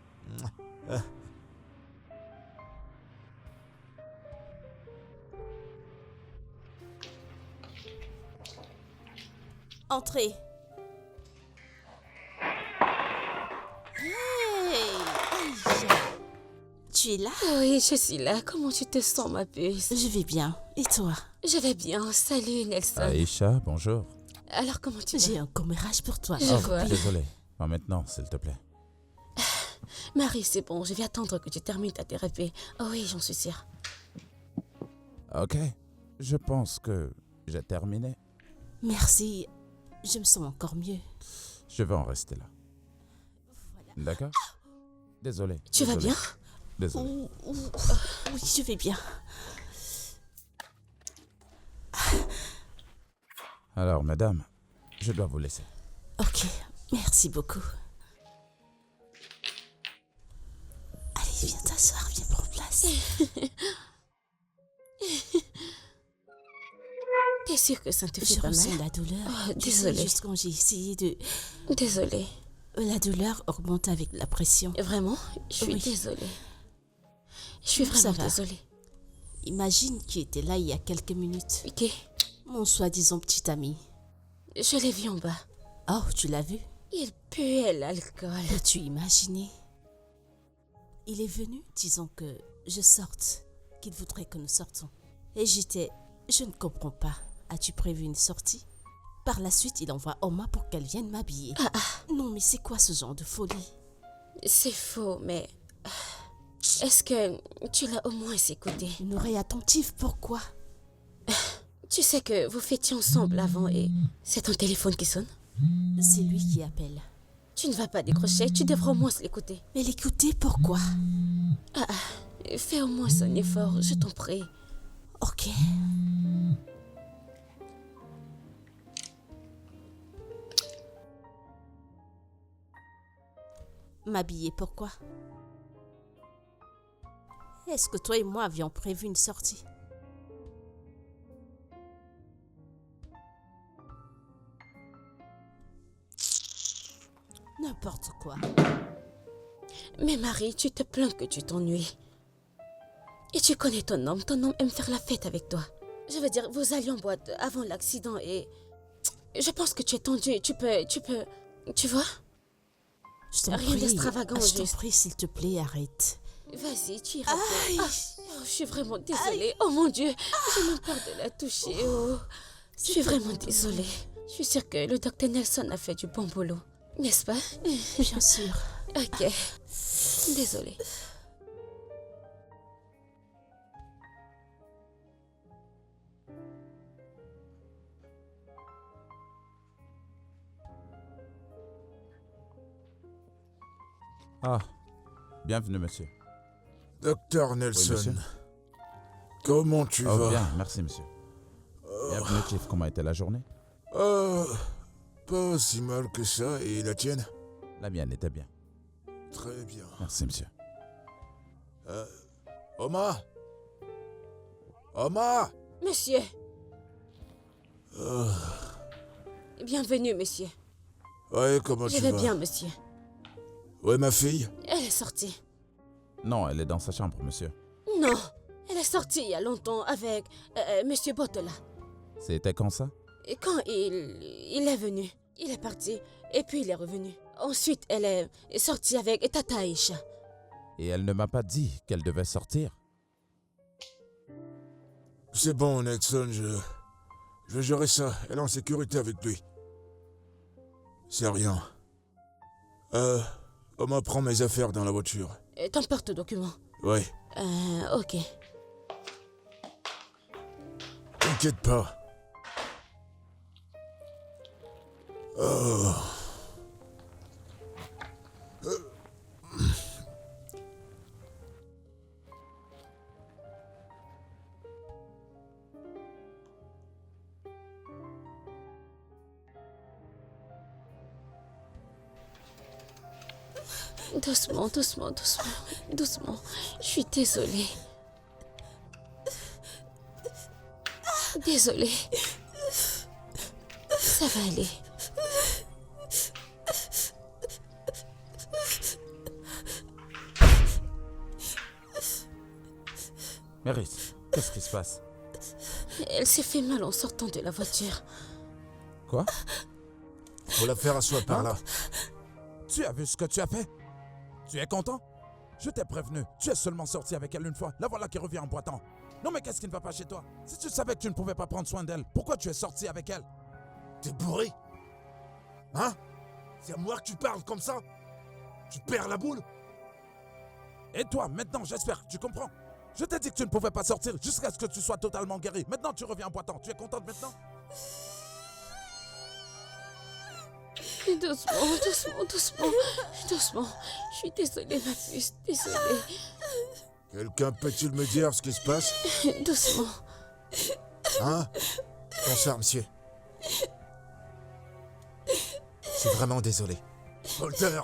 Entrez. Hey, Aïcha. Tu es là? Oui, je suis là. Comment tu te sens, ma puce? Je vais bien. Et toi? Je vais bien. Salut, Nelson. Aïcha, bonjour. Alors, comment tu vas? J'ai un commérage pour toi. Je Oh, vois. désolé. Pas maintenant, s'il te plaît. Marie, c'est bon. Je vais attendre que tu termines ta thérapie. Oh oui, j'en suis sûre. Ok. Je pense que j'ai terminé. Merci. Je me sens encore mieux. Je vais en rester là. D'accord? Désolé. Tu vas désolé, bien? Désolé. Oui, je vais bien. Alors, madame, je dois vous laisser. Ok, merci beaucoup. Allez, viens t'asseoir, viens prendre place. T'es sûre que ça ne te fait Je pas ressens mal? la douleur. Oh, Tu sais, désolée. juste quand j'ai essayé de... Désolée. La douleur augmente avec la pression. Vraiment, je suis Oui. désolée. Je suis Ça vraiment va. désolée. Imagine qui était là il y a quelques minutes. Ok, Mon soi-disant petit ami. je l'ai vu en bas. Oh, tu l'as vu? Il puait l'alcool. Peux-tu imaginer? Il est venu disant que je sorte, qu'il voudrait que nous sortons. Et j'étais, je ne comprends pas. As-tu prévu une sortie? Par la suite, il envoie Oma pour qu'elle vienne m'habiller. Non, mais c'est quoi ce genre de folie? C'est faux, mais... Est-ce que tu l'as au moins écouté? Une oreille attentive, pourquoi? Tu sais que vous fêtiez ensemble avant et c'est ton téléphone qui sonne? C'est lui qui appelle. Tu ne vas pas décrocher, tu devras au moins l'écouter. Mais l'écouter, pourquoi? Fais au moins un effort, je t'en prie. Ok. M'habiller, pourquoi? Est-ce que toi et moi avions prévu une sortie? N'importe quoi. Mais Marie, tu te plains que tu t'ennuies. Et tu connais ton homme aime faire la fête avec toi. Je veux dire, vous alliez en boîte avant l'accident et... Je pense que tu es tendu et tu peux... Tu vois? Je t'en Rien prie. d'extravagant, Je t'en juste. prie, s'il te plaît, arrête. Vas-y, tu iras Aïe. bien. Je suis vraiment désolée. Oh mon Dieu, j'ai même peur de la toucher. Oh. Je suis vraiment désolée. Je suis sûre que le docteur Nelson a fait du bon boulot. N'est-ce pas? Bien sûr. Ok. Désolée. Ah, bienvenue, monsieur. Docteur Nelson, monsieur. comment tu Oh, vas? bien, merci, monsieur. Bienvenue, Chief. Comment était la journée? Pas si mal que ça, et la tienne? La mienne était bien. Très bien. Merci, monsieur. Oma? Oma? Monsieur. Bienvenue, monsieur. Ouais, comment Je tu vais vas? bien, monsieur. Ouais, ma fille? Elle est sortie. Non, elle est dans sa chambre, monsieur. Non, elle est sortie il y a longtemps avec monsieur Botola. C'était quand ça? Et quand il est venu, il est parti et puis il est revenu. Ensuite, elle est sortie avec Tata Aisha. Et elle ne m'a pas dit qu'elle devait sortir. C'est bon, Nelson, je vais gérer ça. Elle est en sécurité avec lui. C'est rien. Oma prend mes affaires dans la voiture. Ton porte-document. Ouais, Ok. t'inquiète pas. Oh. Doucement, doucement, doucement, doucement. Je suis désolée. Désolée. Ça va aller. Mérite, qu'est-ce qui se passe? Elle s'est fait mal en sortant de la voiture. Quoi? Faut la faire asseoir par là. Tu as vu ce que tu as fait? Tu es content? Je t'ai prévenu, tu es seulement sorti avec elle une fois. La voilà qui revient en boitant. Non mais qu'est-ce qui ne va pas chez toi? Si tu savais que tu ne pouvais pas prendre soin d'elle, pourquoi tu es sorti avec elle? T'es bourré? Hein? C'est à moi que tu parles comme ça? Tu perds la boule? Et toi, maintenant, j'espère, tu comprends? Je t'ai dit que tu ne pouvais pas sortir jusqu'à ce que tu sois totalement guéri. Maintenant, tu reviens en boitant. Tu es contente maintenant? Doucement, doucement, doucement. Doucement. Je suis désolée, ma puce. Désolée. Quelqu'un peut-il me dire ce qui se passe? Doucement. Hein? Bonsoir, monsieur. Je suis vraiment désolé. Walter!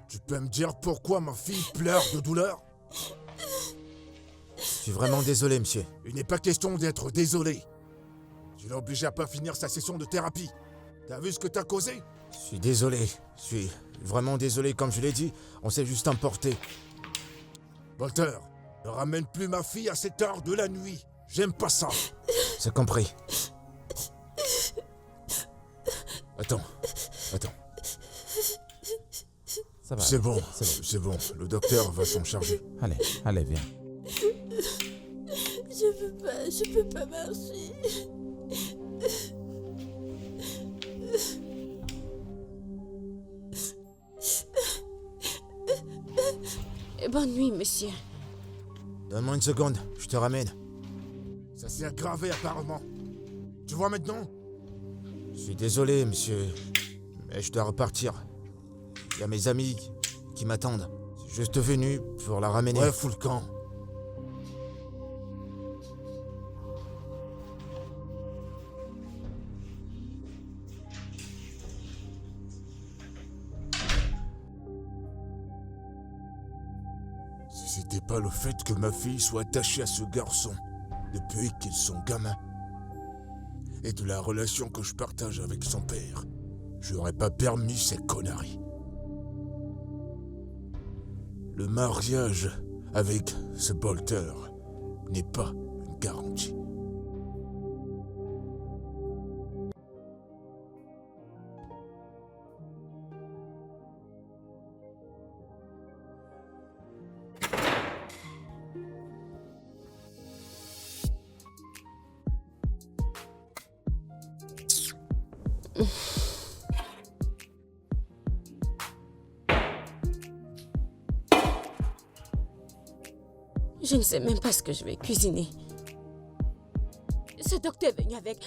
Tu peux me dire pourquoi ma fille pleure de douleur? Je suis vraiment désolé, monsieur. Il n'est pas question d'être désolé. Tu l'as obligé à pas finir sa session de thérapie. T'as vu ce que t'as causé? Je suis désolé. Je suis vraiment désolé, comme je l'ai dit. On s'est juste emporté. Walter, ne ramène plus ma fille à cette heure de la nuit. J'aime pas ça. C'est compris. Attends. Ça va. C'est bon, C'est bon. c'est bon. Le docteur va s'en charger. Allez, viens. Je peux pas marcher. Bonne nuit, monsieur. Donne-moi une seconde, je te ramène. Ça s'est aggravé apparemment. Tu vois maintenant? Je suis désolé, monsieur. Mais je dois repartir. Il y a mes amis qui m'attendent. Je suis juste venu pour la ramener. Ouais, fous le camp. Si c'était pas le fait que ma fille soit attachée à ce garçon depuis qu'ils sont gamins, et de la relation que je partage avec son père, j'aurais pas permis ces conneries. Le mariage avec ce Bolter n'est pas une garantie. Je ne sais même pas ce que je vais cuisiner. Ce docteur est venu avec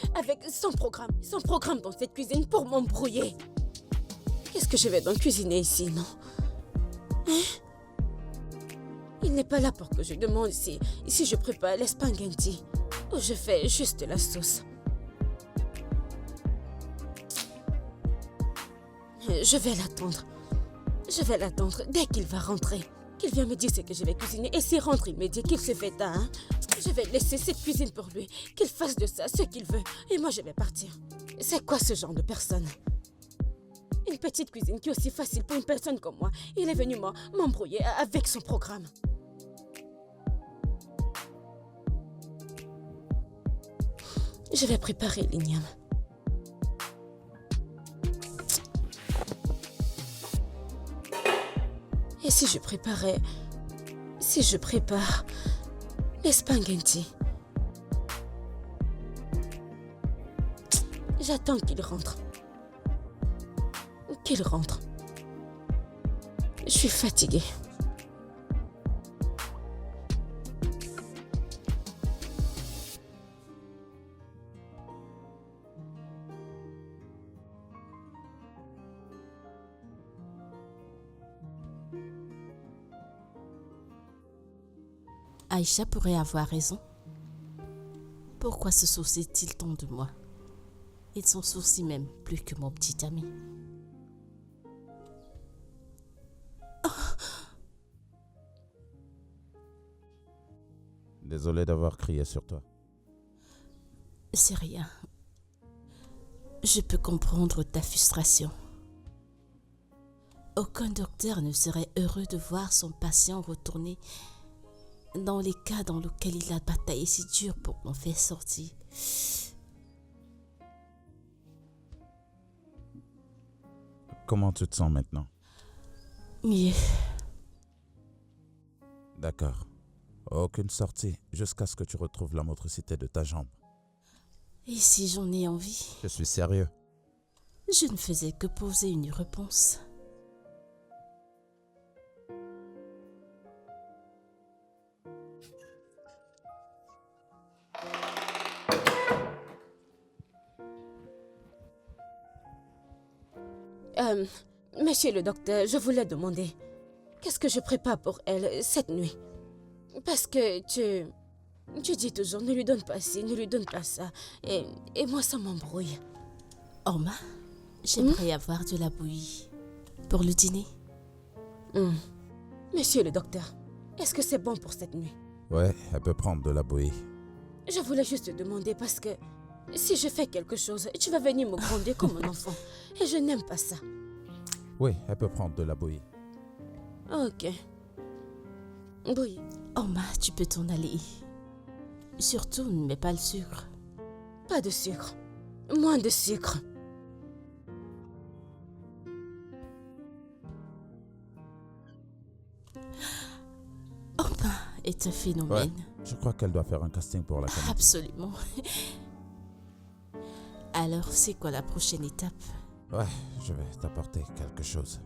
son programme dans cette cuisine pour m'embrouiller. Qu'est-ce que je vais donc cuisiner ici, non? Hein? Il n'est pas là pour que je demande si je prépare les spaghettis ou je fais juste la sauce. Je vais l'attendre dès qu'il va rentrer. Qu'il vienne me dire ce que je vais cuisiner et s'il rentre, il me dit qu'il se fait tard. Hein? Je vais laisser cette cuisine pour lui, qu'il fasse de ça ce qu'il veut et moi je vais partir. C'est quoi ce genre de personne? Une petite cuisine qui est aussi facile pour une personne comme moi. Il est venu m'embrouiller avec son programme. Je vais préparer l'igname. Et si je prépare les spaghettis. J'attends qu'il rentre. Je suis fatiguée. Aïcha pourrait avoir raison. Pourquoi se soucie-t-il tant de moi? Il s'en soucie même plus que mon petit ami. Désolé d'avoir crié sur toi. C'est rien. Je peux comprendre ta frustration. Aucun docteur ne serait heureux de voir son patient retourner dans les cas dans lesquels il a bataillé si dur pour m'en faire sortir. Comment tu te sens maintenant? Mieux. D'accord. Aucune sortie jusqu'à ce que tu retrouves la motricité de ta jambe. Et si j'en ai envie? Je suis sérieux. Je ne faisais que poser une réponse. Monsieur le docteur, je voulais demander, qu'est-ce que je prépare pour elle cette nuit? Parce que tu dis toujours, ne lui donne pas ci, ne lui donne pas ça. Et moi, ça m'embrouille. Orma, j'aimerais avoir de la bouillie pour le dîner. Monsieur le docteur, est-ce que c'est bon pour cette nuit? Ouais, elle peut prendre de la bouillie. Je voulais juste te demander parce que Si je fais quelque chose, tu vas venir me gronder comme un enfant. Et je n'aime pas ça. Oui, elle peut prendre de la bouillie. Ok. Oui. Oma, tu peux t'en aller. Surtout, ne mets pas le sucre. Pas de sucre. Moins de sucre. Oma est un phénomène. Je crois qu'elle doit faire un casting pour la caméra. Absolument. Alors, c'est quoi la prochaine étape? Ouais, je vais t'apporter quelque chose.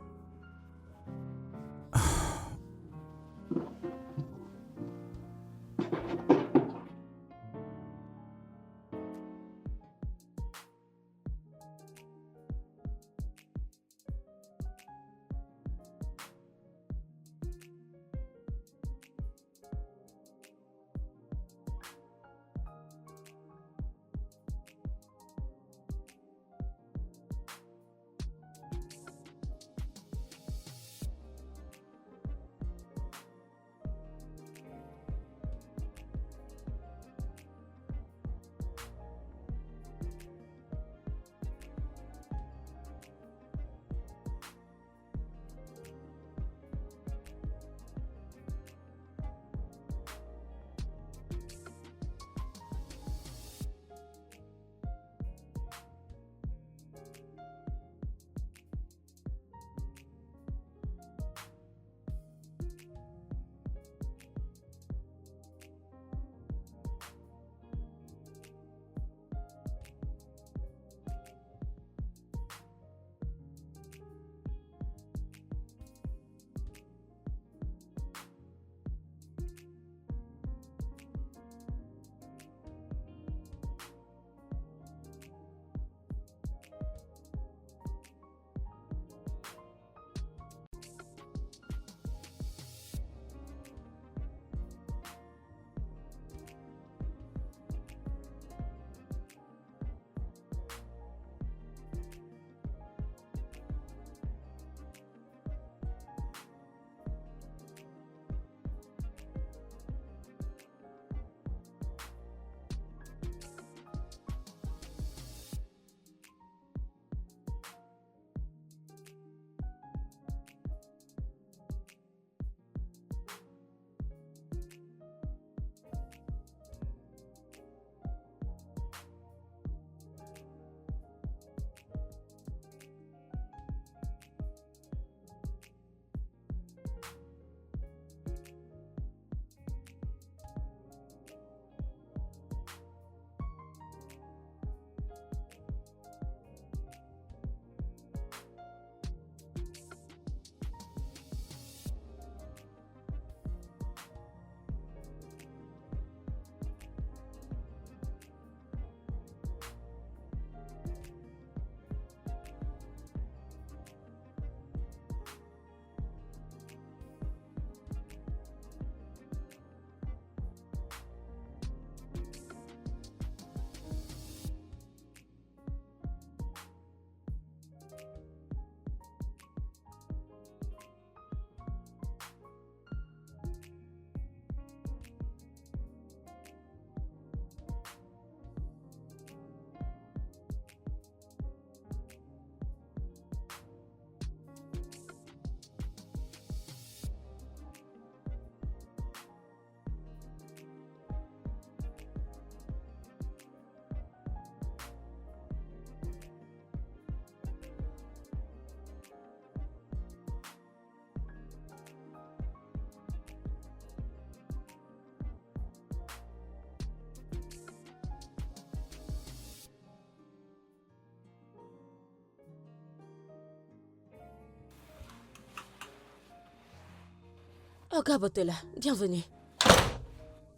Oh, Gabotella, bienvenue.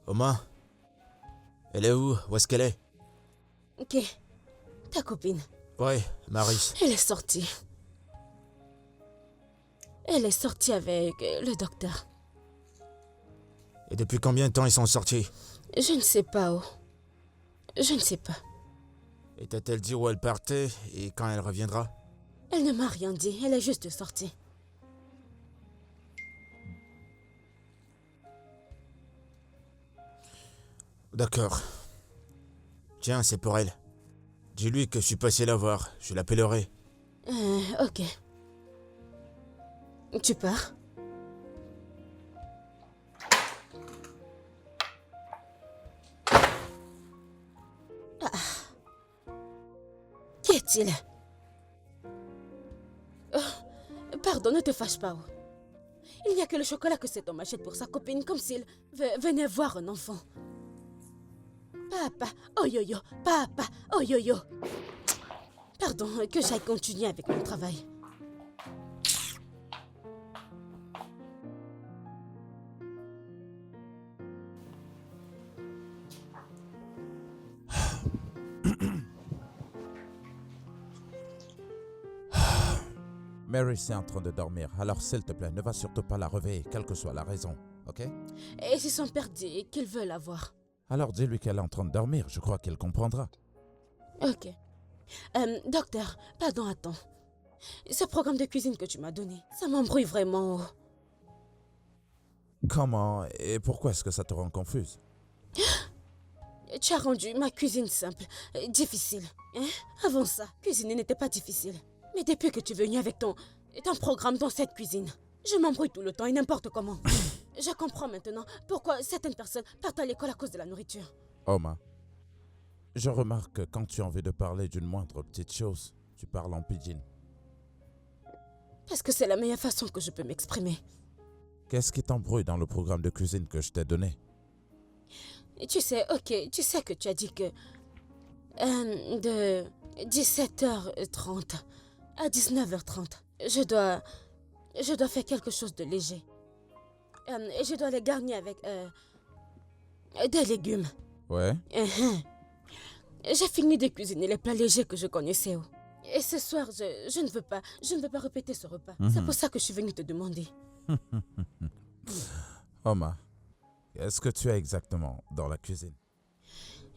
Oma? Elle est où? Où est-ce qu'elle est? Ok. Ta copine. Ouais, Maris. Elle est sortie. Elle est sortie avec le docteur. Et depuis combien de temps ils sont sortis? Je ne sais pas où. Je ne sais pas. Et t'a-t-elle dit où elle partait et quand elle reviendra? Elle ne m'a rien dit. Elle est juste sortie. D'accord. Tiens, c'est pour elle. Dis-lui que je suis passé la voir. Je l'appellerai. Ok. Tu pars? Qui est-il? Pardon, ne te fâche pas. Il n'y a que le chocolat que cet homme achète pour sa copine, comme s'il venait voir un enfant. Papa, oh yo-yo, papa, oh yo-yo. Pardon, que j'aille continuer avec mon travail. Mary est en train de dormir, alors s'il te plaît, ne va surtout pas la réveiller, quelle que soit la raison, ok? Et si son père dit qu'il veut la voir? Alors dis-lui qu'elle est en train de dormir, je crois qu'elle comprendra. Ok. Docteur, pardon, attends. Ce programme de cuisine que tu m'as donné, ça m'embrouille vraiment. Comment et pourquoi est-ce que ça te rend confuse? Tu as rendu ma cuisine simple, difficile. Hein? Avant ça, cuisiner n'était pas difficile. Mais depuis que tu es venu avec ton programme dans cette cuisine, je m'embrouille tout le temps et n'importe comment. Je comprends maintenant pourquoi certaines personnes partent à l'école à cause de la nourriture. Oma, je remarque que quand tu as envie de parler d'une moindre petite chose, tu parles en pidgin. Parce que c'est la meilleure façon que je peux m'exprimer. Qu'est-ce qui t'embrouille dans le programme de cuisine que je t'ai donné? Et tu sais, ok, tu sais que tu as dit que de 17h30 à 19h30, je dois faire quelque chose de léger. Et je dois les garnir avec des légumes. Ouais? J'ai fini de cuisiner les plats légers que je connaissais. Et ce soir, je ne veux pas répéter ce repas. C'est pour ça que je suis venue te demander. Oma, qu'est-ce que tu as exactement dans la cuisine?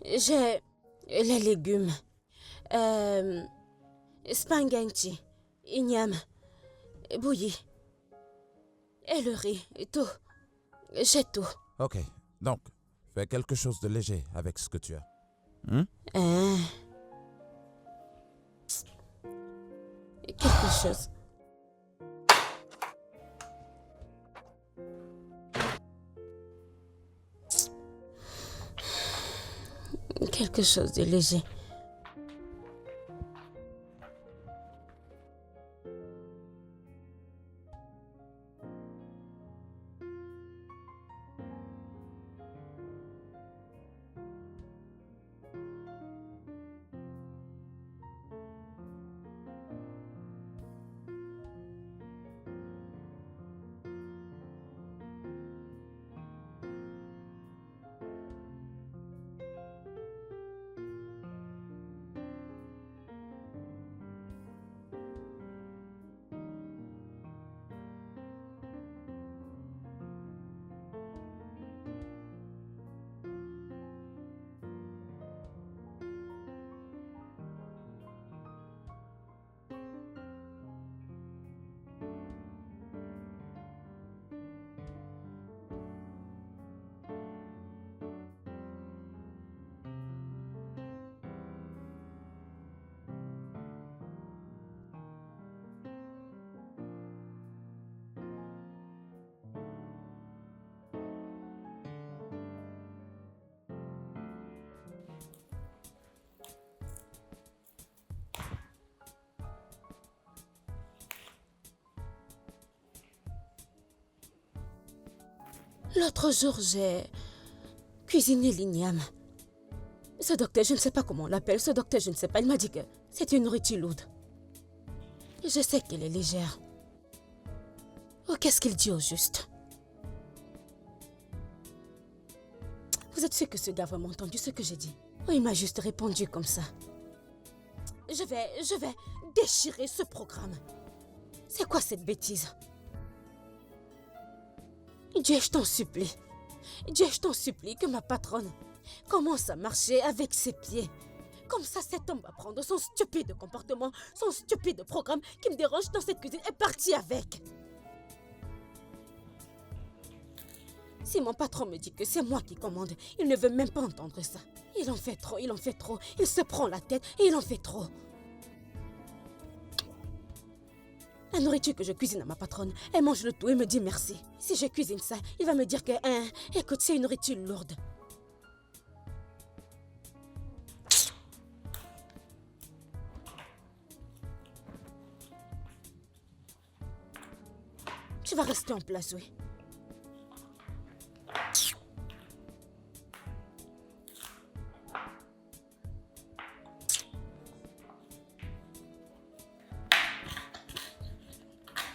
J'ai les légumes, spaghetti, igname, bouilli, et le riz, et tout. J'ai tout. Ok, donc, fais quelque chose de léger avec ce que tu as. Quelque chose. Quelque chose de léger. L'autre jour, j'ai cuisiné l'igname. Ce docteur, je ne sais pas comment on l'appelle. Ce docteur, je ne sais pas. Il m'a dit que c'est une nourriture lourde. Et je sais qu'elle est légère. Oh, qu'est-ce qu'il dit au juste? Vous êtes sûr que ce gars a vraiment entendu ce que j'ai dit? Oh, il m'a juste répondu comme ça. Je vais déchirer ce programme. C'est quoi cette bêtise? Dieu, je t'en supplie. Dieu, je t'en supplie que ma patronne commence à marcher avec ses pieds. Comme ça, cet homme va prendre son stupide comportement, son stupide programme qui me dérange dans cette cuisine et partir avec. Si mon patron me dit que c'est moi qui commande, il ne veut même pas entendre ça. Il en fait trop, il en fait trop. Il se prend la tête et il en fait trop. La nourriture que je cuisine à ma patronne, elle mange le tout et me dit merci. Si je cuisine ça, il va me dire que, écoute, c'est une nourriture lourde. Tu vas rester en place, oui.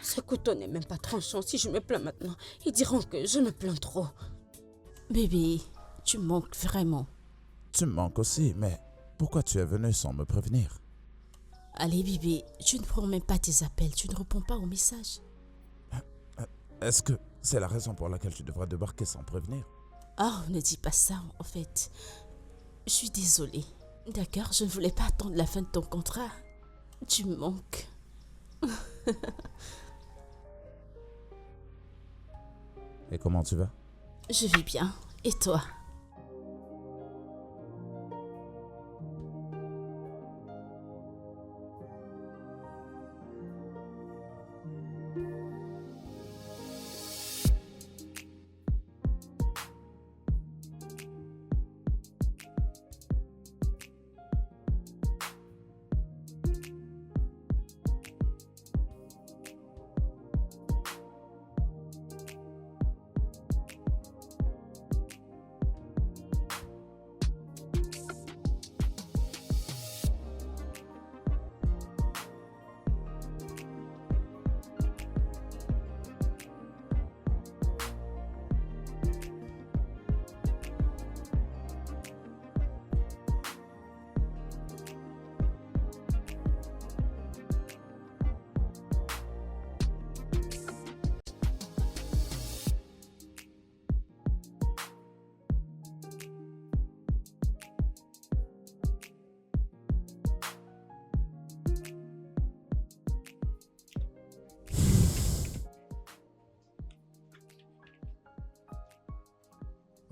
Ce couteau n'est même pas tranchant. Si je me plains maintenant, ils diront que je me plains trop. Bébé, tu manques vraiment. Tu me manques aussi, mais pourquoi tu es venu sans me prévenir? Allez, bébé, tu ne prends même pas tes appels, tu ne réponds pas aux messages. Est-ce que c'est la raison pour laquelle tu devrais débarquer sans prévenir? Oh, ne dis pas ça, en fait. Je suis désolée. D'accord, je ne voulais pas attendre la fin de ton contrat. Tu me manques. Et comment tu vas? Je vais bien. Et toi?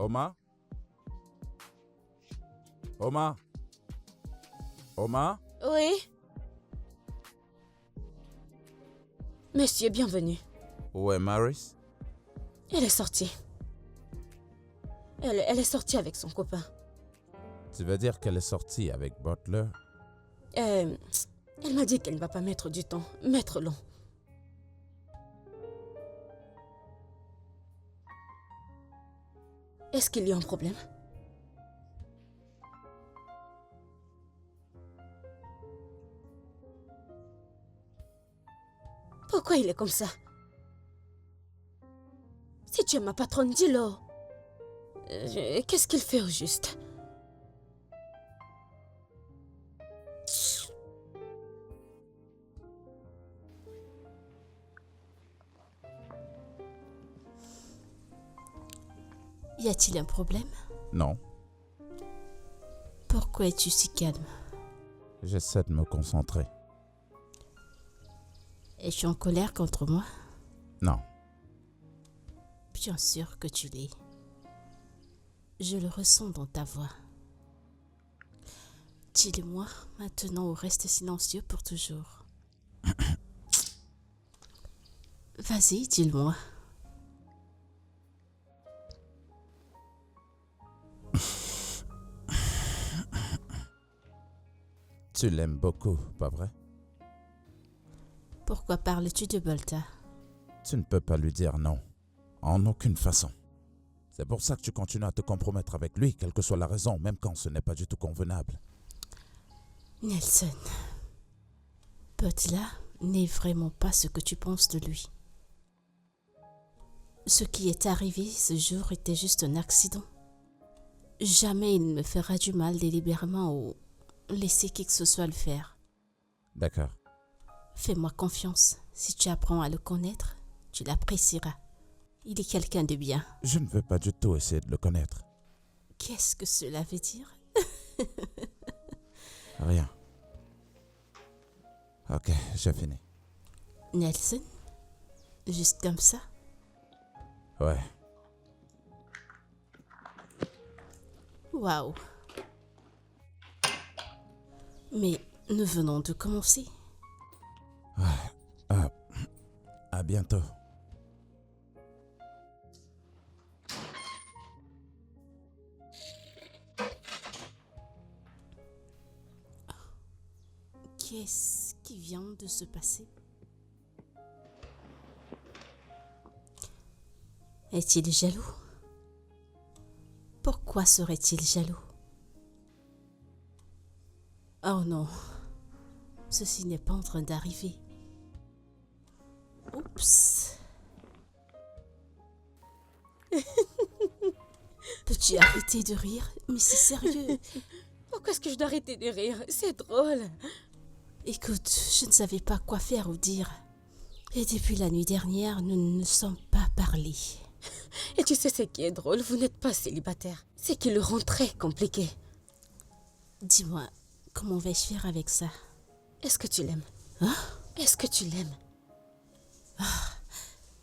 Oma? Oma? Oma? Oui. Monsieur, bienvenue. Où est Maris? Elle est sortie. Elle est sortie avec son copain. Tu veux dire qu'elle est sortie avec Butler? Elle m'a dit qu'elle ne va pas mettre du temps, mettre long. Est-ce qu'il y a un problème? Pourquoi il est comme ça? Si tu es ma patronne, dis-le. Qu'est-ce qu'il fait au juste? Y a-t-il un problème? Non, Pourquoi es-tu si calme? j'essaie de me concentrer. Es-tu en colère contre moi? Non, Bien sûr que tu l'es. Je le ressens dans ta voix. Dis-le-moi maintenant ou reste silencieux pour toujours. Vas-y, dis-le-moi. tu l'aimes beaucoup, pas vrai? Pourquoi parles-tu de Bolta? Tu ne peux pas lui dire non, en aucune façon. C'est pour ça que tu continues à te compromettre avec lui, quelle que soit la raison, même quand ce n'est pas du tout convenable. Nelson, Butler n'est vraiment pas ce que tu penses de lui. Ce qui est arrivé ce jour était juste un accident. Jamais il ne me fera du mal délibérément ou laisser qui que ce soit le faire. D'accord. Fais-moi confiance. Si tu apprends à le connaître, tu l'apprécieras. Il est quelqu'un de bien. Je ne veux pas du tout essayer de le connaître. Qu'est-ce que cela veut dire? Rien. Ok, j'ai fini. Nelson? Juste comme ça? Ouais. Waouh. Mais nous venons de commencer. À bientôt. Qu'est-ce qui vient de se passer? Est-il jaloux? Pourquoi serait-il jaloux? Oh non, ceci n'est pas en train d'arriver. Oups. Peux-tu arrêter de rire? Mais c'est sérieux. Pourquoi est-ce que je dois arrêter de rire? C'est drôle. Écoute, je ne savais pas quoi faire ou dire. Et depuis la nuit dernière, nous ne nous sommes pas parlé. Et tu sais ce qui est drôle? Vous n'êtes pas célibataire. C'est qui le rend très compliqué. Dis-moi, comment vais-je faire avec ça? Est-ce que tu l'aimes? Hein? Est-ce que tu l'aimes?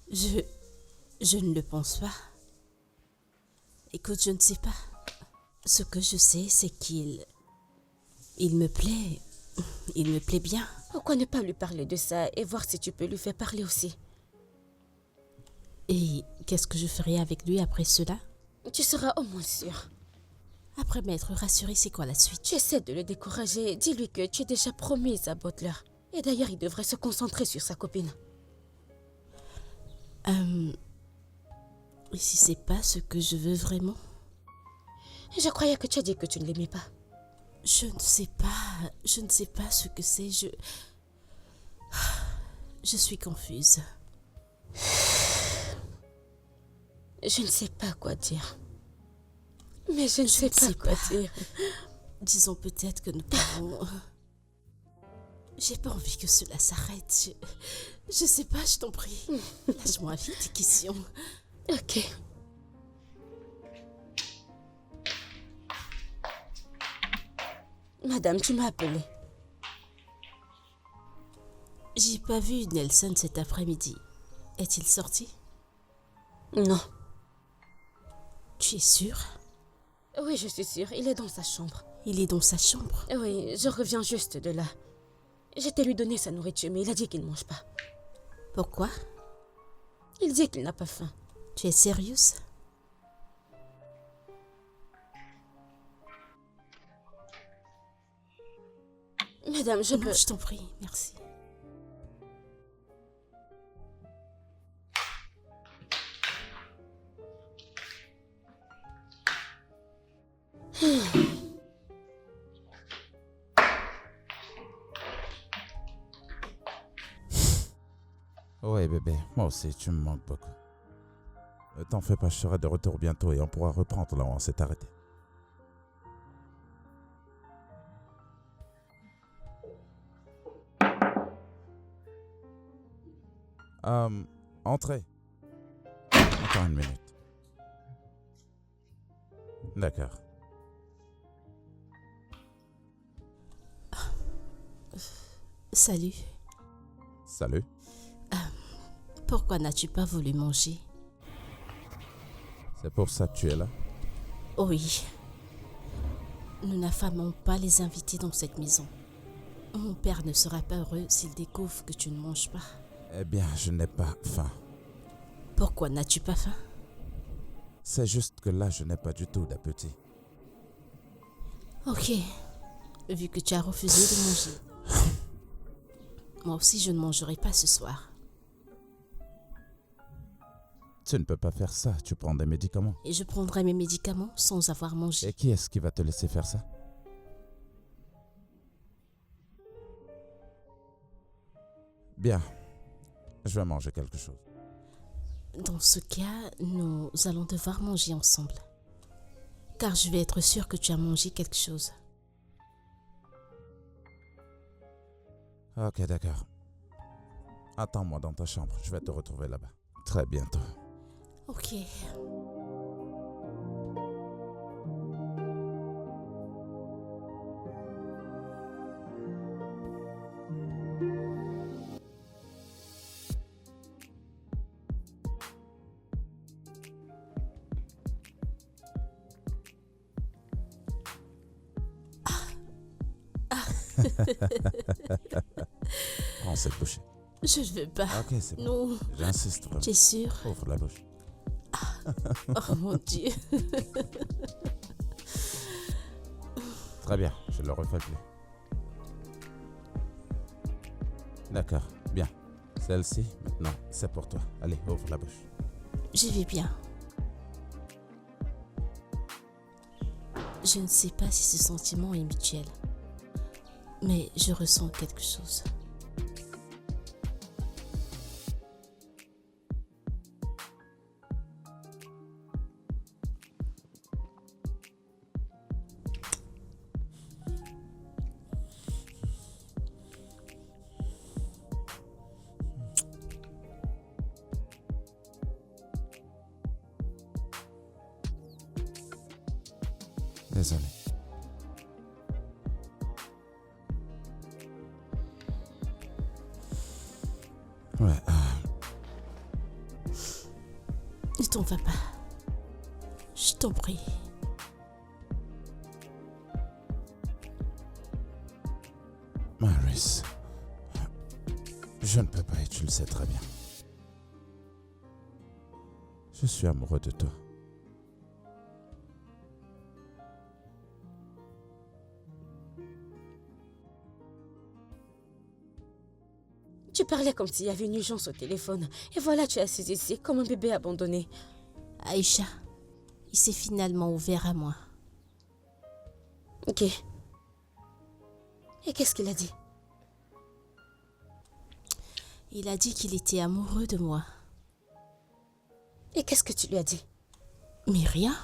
Je ne le pense pas. Écoute, je ne sais pas. Ce que je sais, c'est qu'il me plaît. Il me plaît bien. Pourquoi ne pas lui parler de ça et voir si tu peux lui faire parler aussi? Et qu'est-ce que je ferai avec lui après cela? Tu seras au moins sûr. Après m'être rassurée, c'est quoi la suite? Tu essaies de le décourager. Dis-lui que tu es déjà promise à Butler. Et d'ailleurs, il devrait se concentrer sur sa copine. Et si c'est pas ce que je veux vraiment? Je croyais que tu as dit que tu ne l'aimais pas. Je ne sais pas ce que c'est, je suis confuse. Je ne sais pas quoi dire. Mais je ne sais pas quoi dire. Disons peut-être que nous pouvons... J'ai pas envie que cela s'arrête. Je sais pas, je t'en prie. Lâche-moi vite, question. Ok. Madame, tu m'as appelé. J'ai pas vu Nelson cet après-midi. Est-il sorti? Non. Tu es sûre? Oui, je suis sûre. Il est dans sa chambre. Il est dans sa chambre? Oui, je reviens juste de là. J'étais lui donner sa nourriture, mais il a dit qu'il ne mange pas. Pourquoi? Il dit qu'il n'a pas faim. Tu es sérieuse? Madame, je Non, peux... je t'en prie, merci. Ouais bébé, moi aussi tu me manques beaucoup. T'en fais pas, je serai de retour bientôt et on pourra reprendre là où on s'est arrêté. Entrez. Encore une minute. D'accord. Salut. Salut. Pourquoi n'as-tu pas voulu manger? C'est pour ça que tu es là? Oui. Nous n'affamons pas les invités dans cette maison. Mon père ne sera pas heureux s'il découvre que tu ne manges pas. Eh bien, je n'ai pas faim. Pourquoi n'as-tu pas faim? C'est juste que là, je n'ai pas du tout d'appétit. Ok. Vu que tu as refusé de manger. Moi aussi, je ne mangerai pas ce soir. Tu ne peux pas faire ça, tu prends des médicaments. Et je prendrai mes médicaments sans avoir mangé. Et qui est-ce qui va te laisser faire ça? Bien, je vais manger quelque chose. Dans ce cas, nous allons devoir manger ensemble. Car je vais être sûre que tu as mangé quelque chose. Ok, d'accord. Attends-moi dans ta chambre, je vais te retrouver là-bas. Très bientôt. Ok. Prends cette bouchée. Je ne veux pas. Ok, c'est bon. Non, J'insiste vraiment. tu es sûr? Ouvre la bouche. Oh mon Dieu. Très bien, je le refais plus. D'accord, bien. Celle-ci, maintenant, c'est pour toi. Allez, ouvre la bouche. Je vais bien. Je ne sais pas si ce sentiment est mutuel, mais je ressens quelque chose. Désolé. Ouais, Ne t'en va pas. Je t'en prie. Maris, je ne peux pas et tu le sais très bien. Je suis amoureux de toi. Tu parlais comme s'il y avait une urgence au téléphone. Et voilà, tu es assise ici comme un bébé abandonné. Aïcha, il s'est finalement ouvert à moi. Ok. Et qu'est-ce qu'il a dit? Il a dit qu'il était amoureux de moi. Et qu'est-ce que tu lui as dit? Mais rien.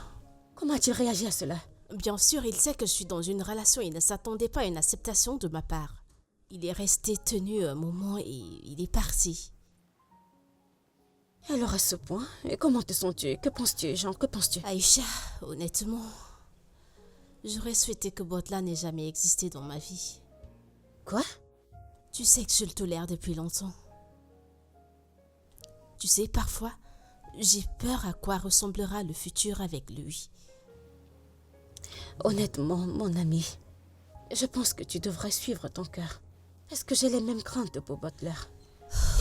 Comment as-tu réagi à cela? Bien sûr, il sait que je suis dans une relation et ne s'attendait pas à une acceptation de ma part. Il est resté tenu un moment et il est parti. Alors à ce point, et comment te sens-tu? Que penses-tu, Jean? Que penses-tu? Aïcha, honnêtement, j'aurais souhaité que Botla n'ait jamais existé dans ma vie. Quoi? Tu sais que je le tolère depuis longtemps. Tu sais, parfois, j'ai peur à quoi ressemblera le futur avec lui. Honnêtement, mon ami, je pense que tu devrais suivre ton cœur. Est-ce que j'ai les mêmes craintes pour Butler?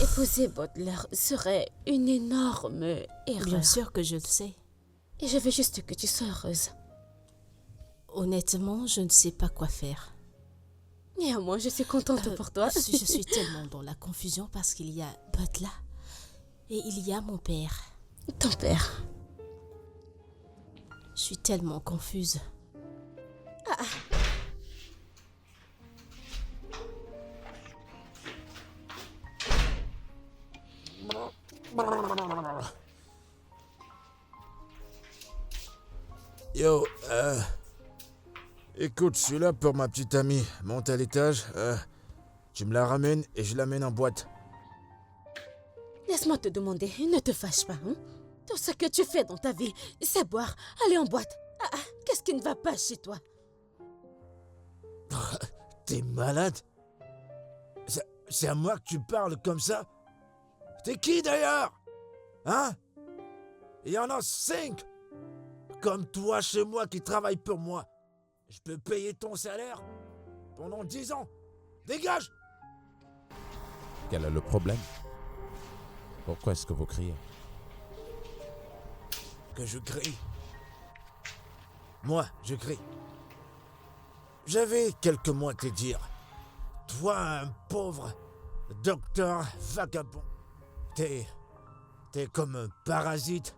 Épouser Butler serait une énorme erreur. Bien sûr que je le sais. Et je veux juste que tu sois heureuse. Honnêtement, je ne sais pas quoi faire. Néanmoins, je suis contente pour toi. Je suis tellement dans la confusion parce qu'il y a Butler et il y a mon père. Ton père. Je suis tellement confuse. Yo, écoute, je suis là pour ma petite amie. Monte à l'étage, tu me la ramènes et je l'amène en boîte. Laisse-moi te demander, ne te fâche pas. Hein? Tout ce que tu fais dans ta vie, c'est boire, aller en boîte. Qu'est-ce qui ne va pas chez toi? T'es malade? C'est à moi que tu parles comme ça? T'es qui d'ailleurs? Hein? Il y en a 5 comme toi chez moi qui travaillent pour moi. Je peux payer ton salaire pendant 10 ans. Dégage! Quel est le problème? Pourquoi est-ce que vous criez? Que je crie. Moi, je crie. J'avais quelques mots à te dire. Toi, un pauvre docteur vagabond. T'es comme un parasite.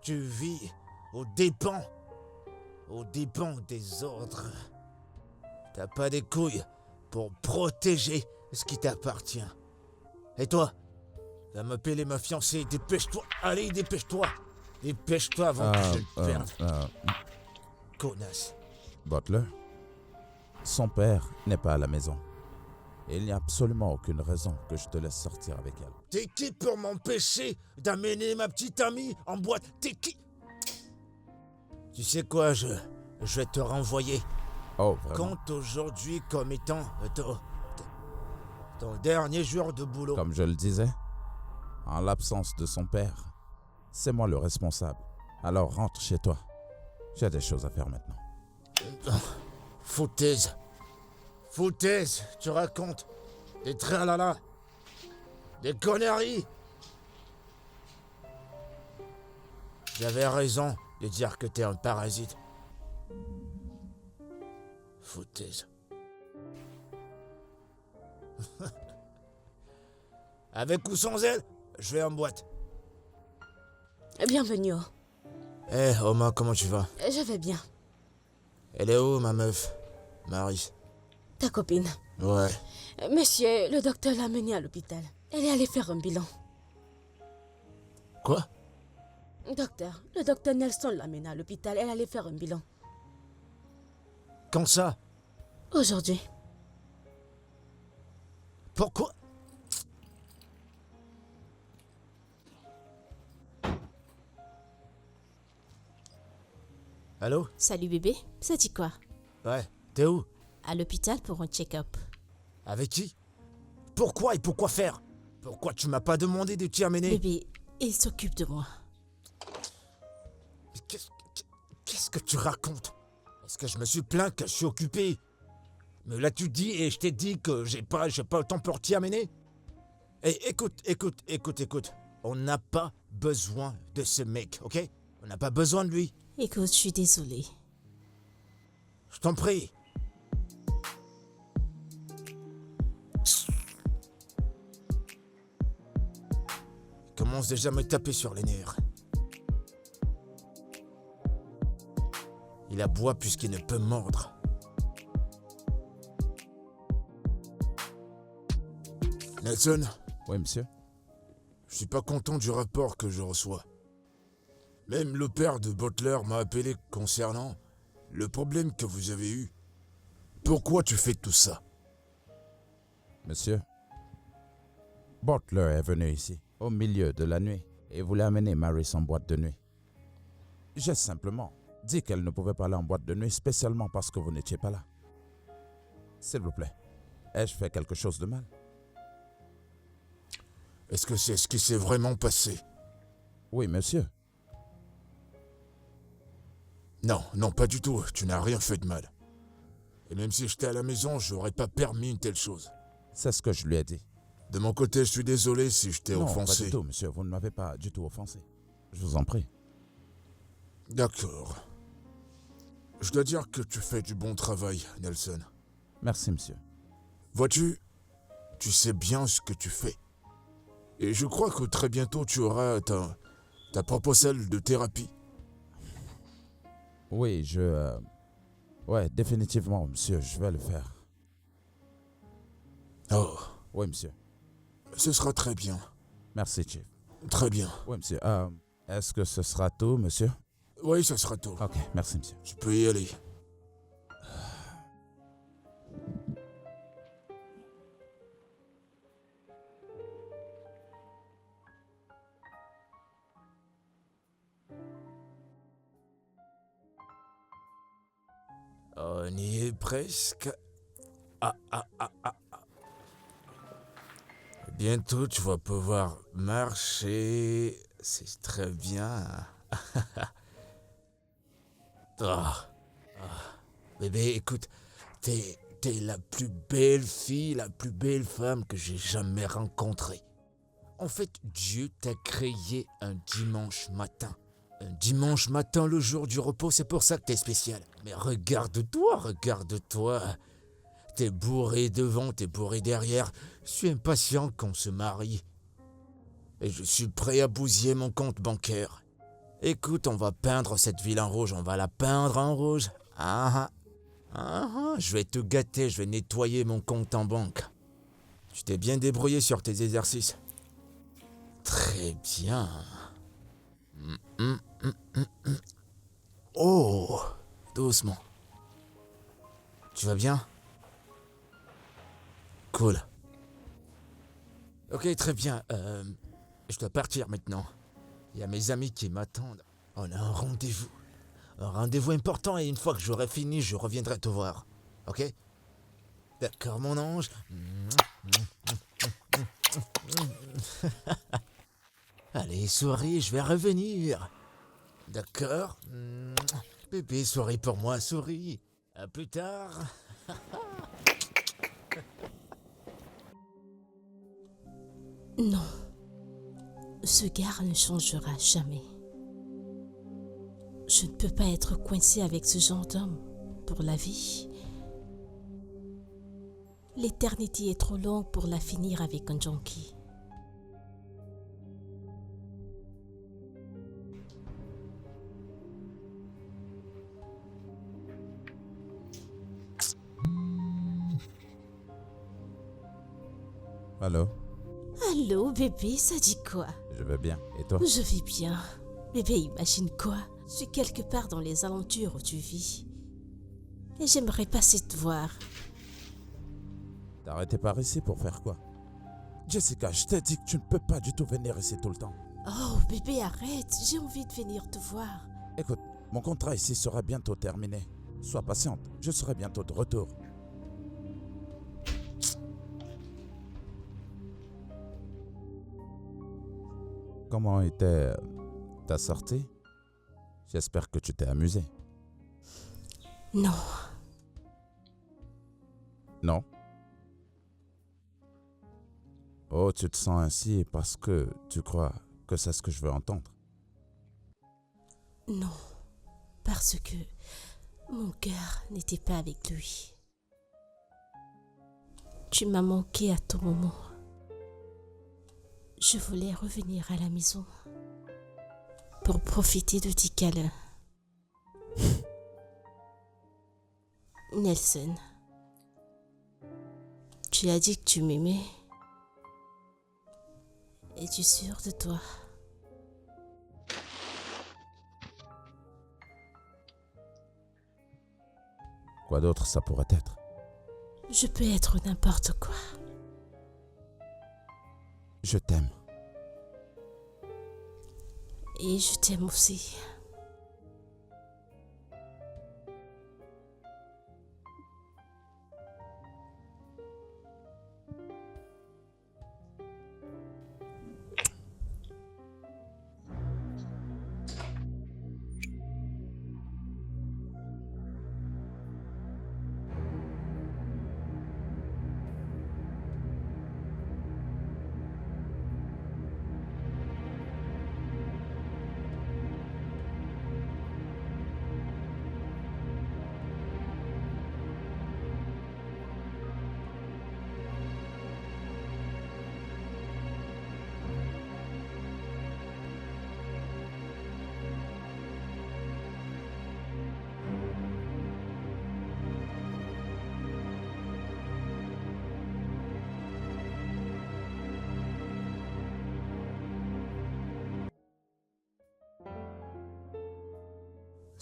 Tu vis aux dépens des autres. T'as pas des couilles pour protéger ce qui t'appartient. Et toi, va m'appeler ma fiancée, dépêche-toi, allez, dépêche-toi. Dépêche-toi avant que je te perde. Connasse. Butler, son père n'est pas à la maison. Et il n'y a absolument aucune raison que je te laisse sortir avec elle. T'es qui pour m'empêcher d'amener ma petite amie en boîte? T'es qui? Tu sais quoi, je vais te renvoyer. Oh, vraiment? Compte aujourd'hui comme étant ton dernier jour de boulot. Comme je le disais, en l'absence de son père, c'est moi le responsable. Alors rentre chez toi. J'ai des choses à faire maintenant. Foutaise. Foutaise, tu racontes. Des tralala. Des conneries. J'avais raison de dire que t'es un parasite. Foutaise. Avec ou sans elle, je vais en boîte. Bienvenue. Eh, Oma, comment tu vas? Je vais bien. Elle est où, ma meuf? Marie. Ta copine. Ouais. Monsieur, le docteur l'a menée à l'hôpital. Elle est allée faire un bilan. Quoi? Docteur, le docteur Nelson l'a menée à l'hôpital. Elle allait faire un bilan. Quand ça? Aujourd'hui. Pourquoi? Allô? Salut bébé, ça dit quoi? Ouais, t'es où? À l'hôpital pour un check-up. Avec qui? Pourquoi et pourquoi faire? Pourquoi tu m'as pas demandé de t'y amener? Bébé, il s'occupe de moi. Mais qu'est-ce que tu racontes? Est-ce que je me suis plaint que je suis occupé? Mais là tu dis et je t'ai dit que j'ai pas le temps pour t'y amener? Eh, écoute. On n'a pas besoin de ce mec, ok? On n'a pas besoin de lui. Écoute, je suis désolée. Je t'en prie. Il commence déjà à me taper sur les nerfs. Il aboie puisqu'il ne peut mordre. Nelson, Oui, monsieur. je suis pas content du rapport que je reçois. Même le père de Butler m'a appelé concernant le problème que vous avez eu. Pourquoi tu fais tout ça? Monsieur, Butler est venu ici, au milieu de la nuit, et voulait amener Maris en boîte de nuit. J'ai simplement dit qu'elle ne pouvait pas aller en boîte de nuit, spécialement parce que vous n'étiez pas là. S'il vous plaît, ai-je fait quelque chose de mal? Est-ce que c'est ce qui s'est vraiment passé? Oui, monsieur. Non, pas du tout. Tu n'as rien fait de mal. Et même si j'étais à la maison, j'aurais pas permis une telle chose. C'est ce que je lui ai dit. De mon côté, je suis désolé si je t'ai Non, offensé. pas du tout, monsieur. Vous ne m'avez pas du tout offensé. Je vous en prie. D'accord. Je dois dire que tu fais du bon travail, Nelson. Merci, monsieur. Vois-tu, tu sais bien ce que tu fais. Et je crois que très bientôt, tu auras ta propre salle de thérapie. Oui, ouais, définitivement, monsieur, je vais le faire. Oh, Oui, monsieur. ce sera très bien. Merci, Chief. Très bien. Oui, monsieur. Est-ce que ce sera tout, monsieur? Oui, ce sera tout. Ok, merci, monsieur. Tu peux y aller. On y est presque. Ah. Bientôt, tu vas pouvoir marcher. C'est très bien. Bébé, écoute, t'es la plus belle fille, la plus belle femme que j'ai jamais rencontrée. En fait, Dieu t'a créé un dimanche matin. Un dimanche matin, le jour du repos, c'est pour ça que t'es spécial. Mais regarde-toi. T'es bourré devant, t'es bourré derrière. Je suis impatient qu'on se marie. Et je suis prêt à bousiller mon compte bancaire. Écoute, on va peindre cette ville en rouge, on va la peindre en rouge. Je vais te gâter, je vais nettoyer mon compte en banque. Tu t'es bien débrouillé sur tes exercices. Très bien. Oh, doucement. Tu vas bien? Cool. Ok, très bien. Je dois partir maintenant. Il y a mes amis qui m'attendent. On a un rendez-vous. Un rendez-vous important et une fois que j'aurai fini, je reviendrai te voir. Ok? D'accord, mon ange. Allez, souris, je vais revenir. D'accord? Bébé, souris pour moi, souris. À plus tard. Non. Ce gars ne changera jamais. Je ne peux pas être coincée avec ce genre d'homme pour la vie. L'éternité est trop longue pour la finir avec un junkie. Allô? Allô, bébé, ça dit quoi? Je vais bien. Et toi? Je vais bien. Bébé, imagine quoi? Je suis quelque part dans les aventures où tu vis. Et j'aimerais passer te voir. T'as arrêté par ici pour faire quoi? Jessica, je t'ai dit que tu ne peux pas du tout venir ici tout le temps. Oh, bébé, arrête. J'ai envie de venir te voir. Écoute, mon contrat ici sera bientôt terminé. Sois patiente, je serai bientôt de retour. Comment était ta sortie? J'espère que tu t'es amusé. Non. Non? Oh, tu te sens ainsi parce que tu crois que c'est ce que je veux entendre. Non. Parce que mon cœur n'était pas avec lui. Tu m'as manqué à tout moment. Je voulais revenir à la maison pour profiter de tes câlins. Nelson, tu as dit que tu m'aimais. Es-tu sûr de toi? Quoi d'autre ça pourrait être? Je peux être n'importe quoi. Je t'aime. Et je t'aime aussi.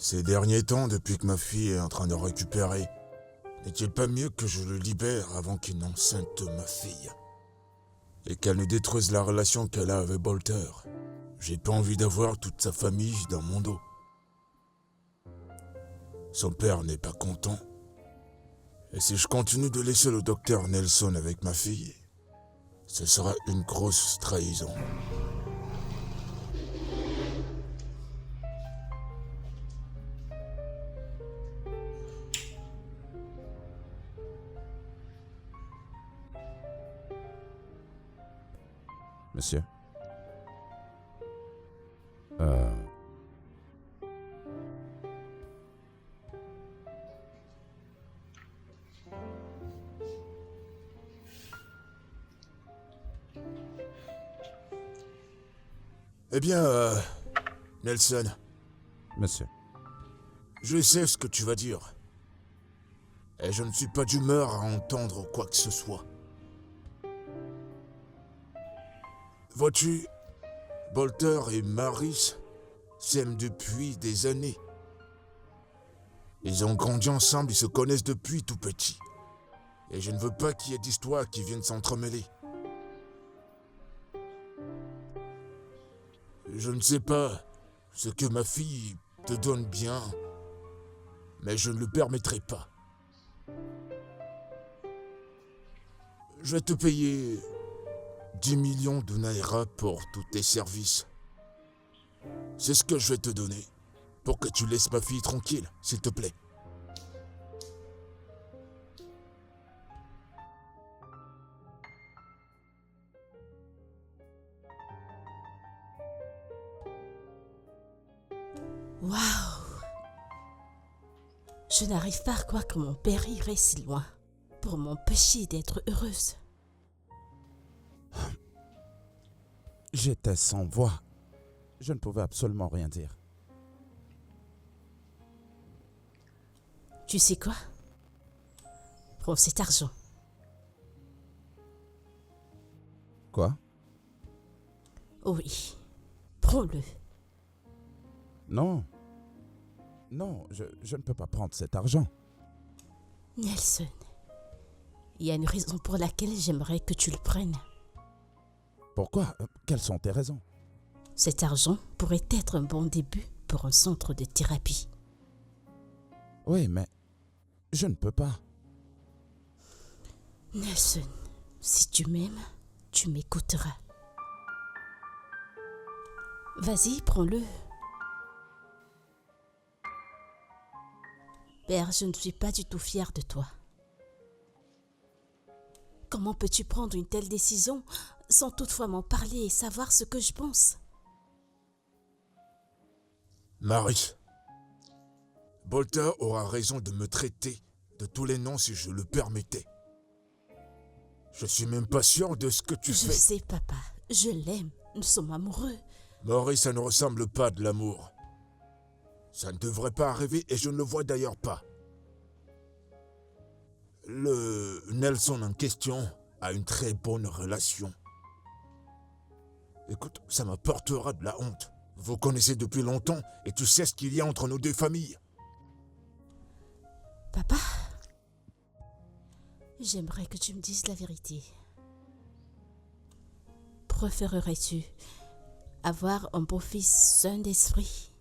Ces derniers temps, depuis que ma fille est en train de récupérer, n'est-il pas mieux que je le libère avant qu'il n'enceinte ma fille et qu'elle ne détruise la relation qu'elle a avec Bolter? J'ai pas envie d'avoir toute sa famille dans mon dos. Son père n'est pas content. Et si je continue de laisser le docteur Nelson avec ma fille, ce sera une grosse trahison. Monsieur? Eh bien, Nelson, Monsieur. je sais ce que tu vas dire. Et je ne suis pas d'humeur à entendre quoi que ce soit. Vois-tu, Bolter et Maris s'aiment depuis des années. Ils ont grandi ensemble, ils se connaissent depuis tout petit. Et je ne veux pas qu'il y ait d'histoires qui viennent s'entremêler. Je ne sais pas ce que ma fille te donne bien, mais je ne le permettrai pas. Je vais te payer 10 millions de Naira pour tous tes services. C'est ce que je vais te donner pour que tu laisses ma fille tranquille, s'il te plaît. Waouh! Je n'arrive pas à croire que mon père irait si loin pour m'empêcher d'être heureuse. J'étais sans voix. Je ne pouvais absolument rien dire. Tu sais quoi? Prends cet argent. Quoi? Oui, prends-le. Non. Non, je ne peux pas prendre cet argent. Nelson, il y a une raison pour laquelle j'aimerais que tu le prennes. Pourquoi? Quelles sont tes raisons? Cet argent pourrait être un bon début pour un centre de thérapie. Oui, mais je ne peux pas. Nelson, si tu m'aimes, tu m'écouteras. Vas-y, prends-le. Père, je ne suis pas du tout fière de toi. Comment peux-tu prendre une telle décision sans toutefois m'en parler et savoir ce que je pense? Marie, Bolter aura raison de me traiter de tous les noms si je le permettais. Je suis même pas sûr de ce que tu Je fais. sais, papa. Je l'aime. Nous sommes amoureux. Maurice, ça ne ressemble pas à de l'amour. Ça ne devrait pas arriver et je ne le vois d'ailleurs pas. Le Nelson en question a une très bonne relation. Écoute, ça m'apportera de la honte. Vous connaissez depuis longtemps et tu sais ce qu'il y a entre nos deux familles. Papa, j'aimerais que tu me dises la vérité. Préférerais-tu avoir un beau-fils sain d'esprit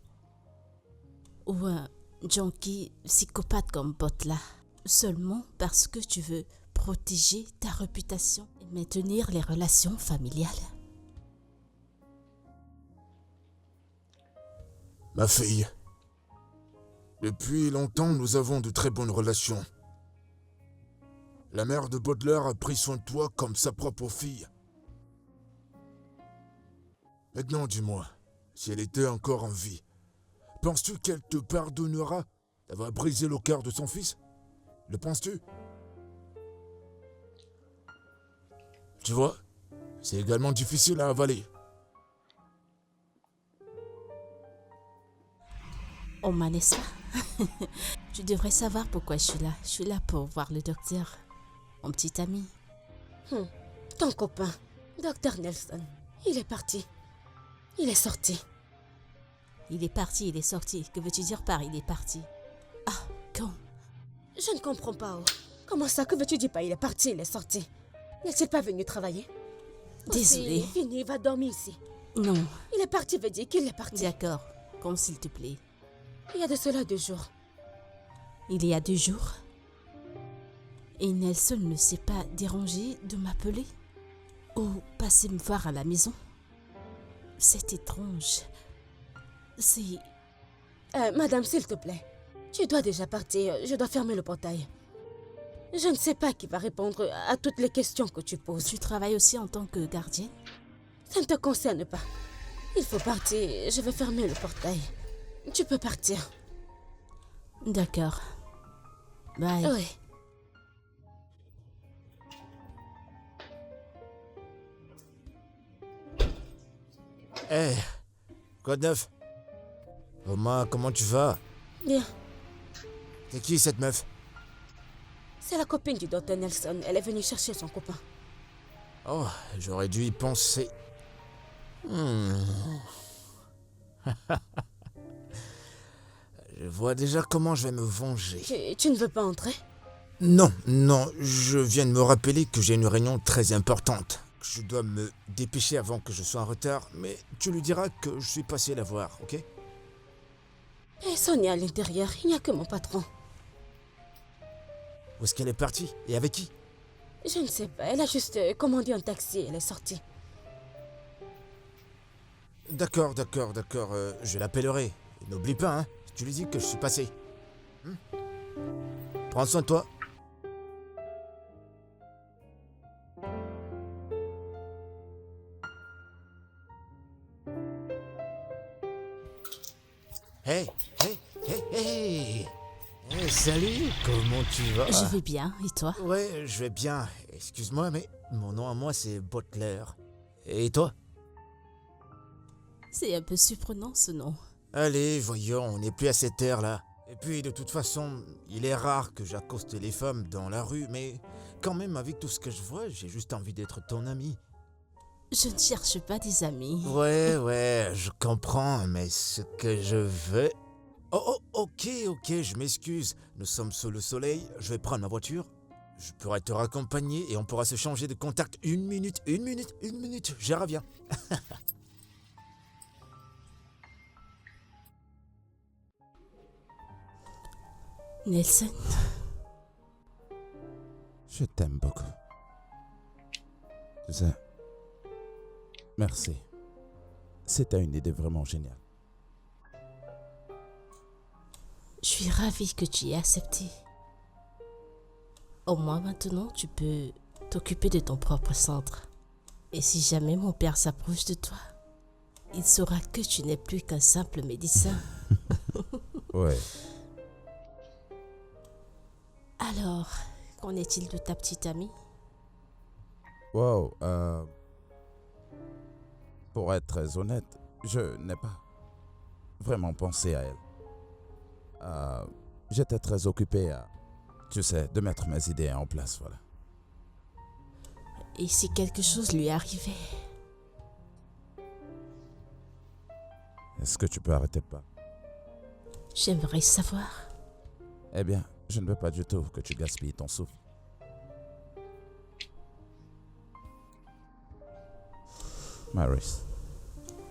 ou un junkie psychopathe comme Butler seulement parce que tu veux protéger ta réputation et maintenir les relations familiales? Ma fille, depuis longtemps nous avons de très bonnes relations. La mère de Butler a pris soin de toi comme sa propre fille. Maintenant dis-moi, si elle était encore en vie, penses-tu qu'elle te pardonnera d'avoir brisé le cœur de son fils? Le penses-tu? Tu vois, c'est également difficile à avaler. Oh, Manessa, tu devrais savoir pourquoi je suis là. Je suis là pour voir le docteur, mon petit ami. Ton copain, Dr. Nelson, il est parti. Il est sorti. Il est parti, il est sorti. Que veux-tu dire par il est parti? Ah, quand? Je ne comprends pas. Oh. Comment ça, que veux-tu dire pas? Il est parti, il est sorti. N'est-il pas venu travailler? Désolée. Il est fini, il va dormir ici. Non, Il est parti, veut dire qu'il est parti. d'accord, comme s'il te plaît. Il y a de cela 2 jours. Il y a 2 jours. Et Nelson ne s'est pas dérangé de m'appeler ou passer me voir à la maison. C'est étrange. C'est... Madame, s'il te plaît, tu dois déjà partir. Je dois fermer le portail. Je ne sais pas qui va répondre à toutes les questions que tu poses. Tu travailles aussi en tant que gardienne? Ça ne te concerne pas. Il faut partir. Je vais fermer le portail. Tu peux partir. D'accord. Bye. Oui. Hé, quoi de neuf? Oma, comment tu vas? Bien. C'est qui cette meuf? C'est la copine du docteur Nelson. Elle est venue chercher son copain. Oh, j'aurais dû y penser. Je vois déjà comment je vais me venger. Tu ne veux pas entrer? Non, je viens de me rappeler que j'ai une réunion très importante. Je dois me dépêcher avant que je sois en retard, mais tu lui diras que je suis passé la voir, ok? Et Sonia à l'intérieur. Il n'y a que mon patron. Où est-ce qu'elle est partie? Et avec qui? Je ne sais pas. Elle a juste commandé un taxi et elle est sortie. D'accord, je l'appellerai. Et n'oublie pas, hein, tu lui dis que je suis passé. Prends soin de toi. Hey, hey, hey, hey. Hey, salut, comment tu vas? Je vais bien, et toi? Ouais, je vais bien. Excuse-moi, mais mon nom à moi, c'est Butler. Et toi? C'est un peu surprenant ce nom. Allez, voyons, on n'est plus à cette ère-là. Et puis, de toute façon, il est rare que j'accoste les femmes dans la rue, mais quand même, avec tout ce que je vois, j'ai juste envie d'être ton ami. Je ne cherche pas des amis. Ouais, je comprends, mais ce que je veux... Oh, ok, je m'excuse. Nous sommes sous le soleil, je vais prendre ma voiture. Je pourrais te raccompagner et on pourra se changer de contact une minute, je reviens. Nelson, Je t'aime beaucoup. Tu sais, merci. C'était une idée vraiment géniale. je suis ravie que tu aies accepté. Au moins maintenant, tu peux t'occuper de ton propre centre. Et si jamais mon père s'approche de toi, il saura que tu n'es plus qu'un simple médecin. Ouais. Alors, qu'en est-il de ta petite amie? Wow. Pour être très honnête, je n'ai pas vraiment pensé à elle. J'étais très occupé à, tu sais, de mettre mes idées en place, voilà. Et si quelque chose lui arrivait? Est-ce que tu peux arrêter pas? J'aimerais savoir. Eh bien, je ne veux pas du tout que tu gaspilles ton souffle. Maris,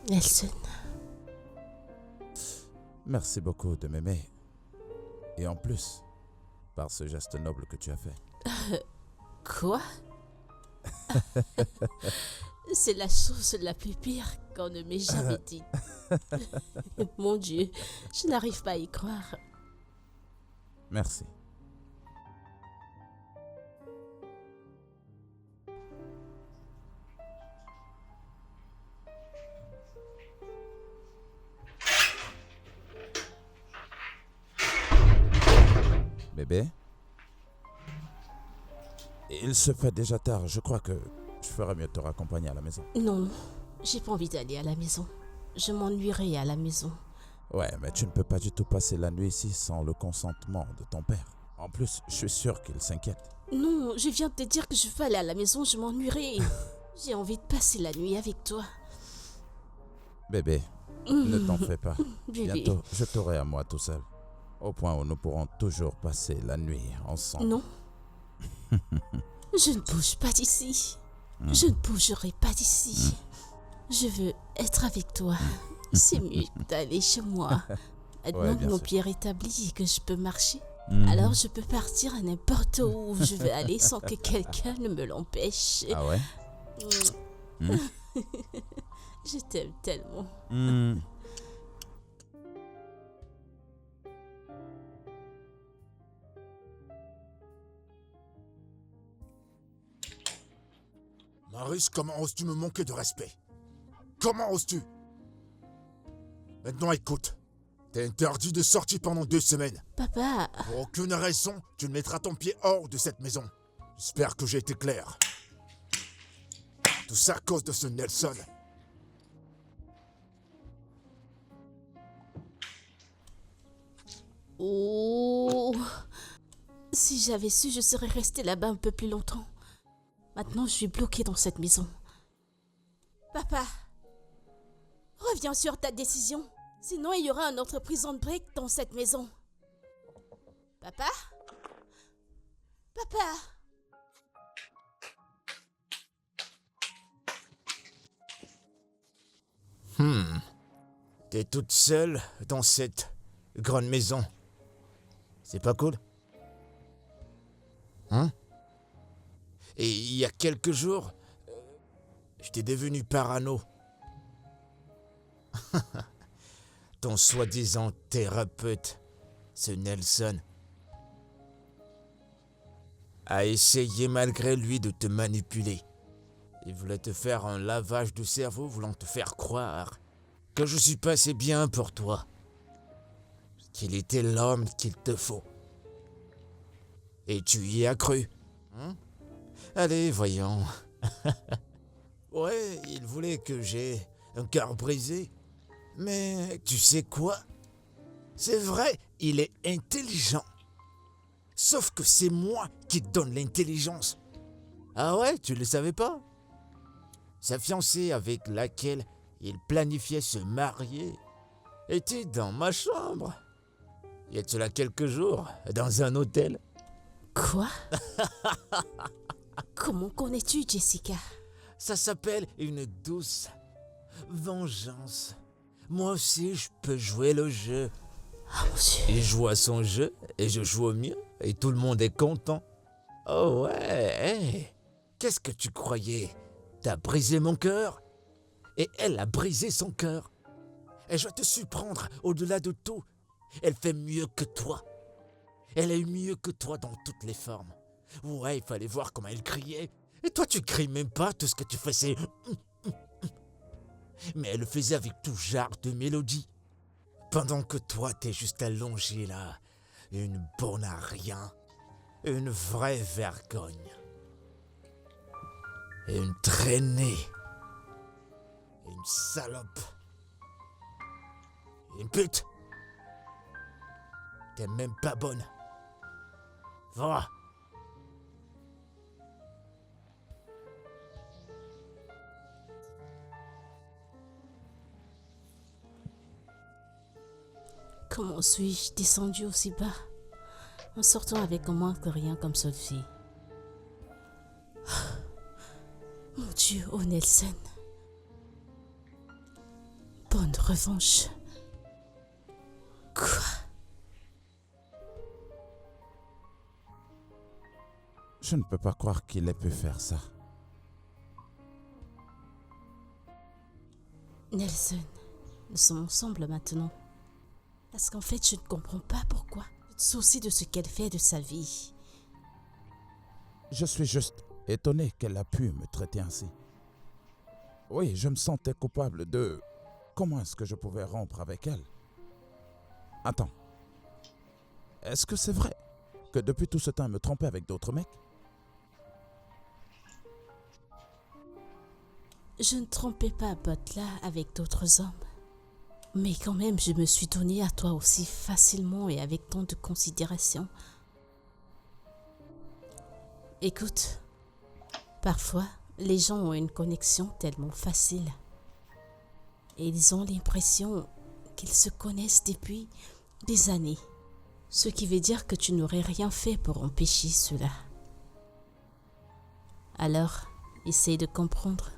Nelson, merci beaucoup de m'aimer. Et en plus, par ce geste noble que tu as fait. quoi? C'est la chose la plus pire qu'on ne m'ait jamais dit. Mon Dieu, je n'arrive pas à y croire. Merci. Bébé? Il se fait déjà tard. Je crois que je ferais mieux de te raccompagner à la maison. Non, j'ai pas envie d'aller à la maison. Je m'ennuierai à la maison. Ouais, mais tu ne peux pas du tout passer la nuit ici sans le consentement de ton père. En plus, je suis sûr qu'il s'inquiète. Non, je viens de te dire que je veux aller à la maison, je m'ennuierai. J'ai envie de passer la nuit avec toi. Bébé, ne t'en fais pas. Bébé. Bientôt, je t'aurai à moi tout seul. Au point où nous pourrons toujours passer la nuit ensemble. Non. Je ne bouge pas d'ici. Je ne bougerai pas d'ici. Je veux être avec toi. C'est mieux d'aller chez moi. Maintenant Ouais, que bien mon sûr. pied est rétabli et que je peux marcher, Mhm. alors je peux partir à n'importe où je veux aller sans que quelqu'un ne me l'empêche. Ah ouais? Je t'aime tellement. Hmm. Maris, comment oses-tu me manquer de respect? Comment oses-tu? Maintenant écoute, t'es interdit de sortir pendant 2 semaines. Papa, Pour aucune raison, tu ne mettras ton pied hors de cette maison. J'espère que j'ai été clair. Tout ça à cause de ce Nelson. oh, si j'avais su, je serais restée là-bas un peu plus longtemps. Maintenant, je suis bloquée dans cette maison. Papa, reviens sur ta décision. Sinon, il y aura un autre prison break dans cette maison. Papa? Papa? T'es toute seule dans cette grande maison. C'est pas cool? Hein? Et il y a quelques jours, j'étais devenu parano. Ton soi-disant thérapeute, ce Nelson, a essayé malgré lui de te manipuler. Il voulait te faire un lavage de cerveau, voulant te faire croire que je suis pas assez bien pour toi. qu'il était l'homme qu'il te faut. Et tu y as cru. Hein? Allez, voyons. Ouais, il voulait que j'aie un cœur brisé. Mais tu sais quoi? C'est vrai, il est intelligent. Sauf que c'est moi qui donne l'intelligence. Ah ouais, tu le savais pas? Sa fiancée avec laquelle il planifiait se marier était dans ma chambre. Il y a de cela quelques jours, dans un hôtel. Quoi? Comment connais-tu Jessica? Ça s'appelle une douce vengeance. Moi aussi, je peux jouer le jeu. Oh mon Dieu. Il joue à son jeu et je joue au mien et tout le monde est content. Oh ouais, hey, qu'est-ce que tu croyais? T'as brisé mon cœur et elle a brisé son cœur. Et je vais te surprendre au-delà de tout. Elle fait mieux que toi. Elle est mieux que toi dans toutes les formes. Ouais, il fallait voir comment elle criait. Et toi, tu cries même pas, tout ce que tu fais, c'est... Mais elle le faisait avec tout genre de mélodie. Pendant que toi, t'es juste allongé là. Une bonne à rien. Une vraie vergogne. Une traînée. Une salope. Une pute. T'es même pas bonne. Va. Comment suis-je descendu aussi bas en sortant avec un moins que rien comme Sophie? Mon Dieu, oh Nelson. Bonne revanche. Quoi? Je ne peux pas croire qu'il ait pu faire ça. Nelson, nous sommes ensemble maintenant. Parce qu'en fait, je ne comprends pas pourquoi. Tu te soucies de ce qu'elle fait de sa vie. Je suis juste étonné qu'elle a pu me traiter ainsi. Oui, je me sentais coupable de... Comment est-ce que je pouvais rompre avec elle? Attends. Est-ce que c'est vrai que depuis tout ce temps, elle me trompait avec d'autres mecs? Je ne trompais pas Butler avec d'autres hommes. Mais quand même, je me suis donnée à toi aussi facilement et avec tant de considération. Écoute, parfois, les gens ont une connexion tellement facile. Et ils ont l'impression qu'ils se connaissent depuis des années. Ce qui veut dire que tu n'aurais rien fait pour empêcher cela. Alors, essaye de comprendre.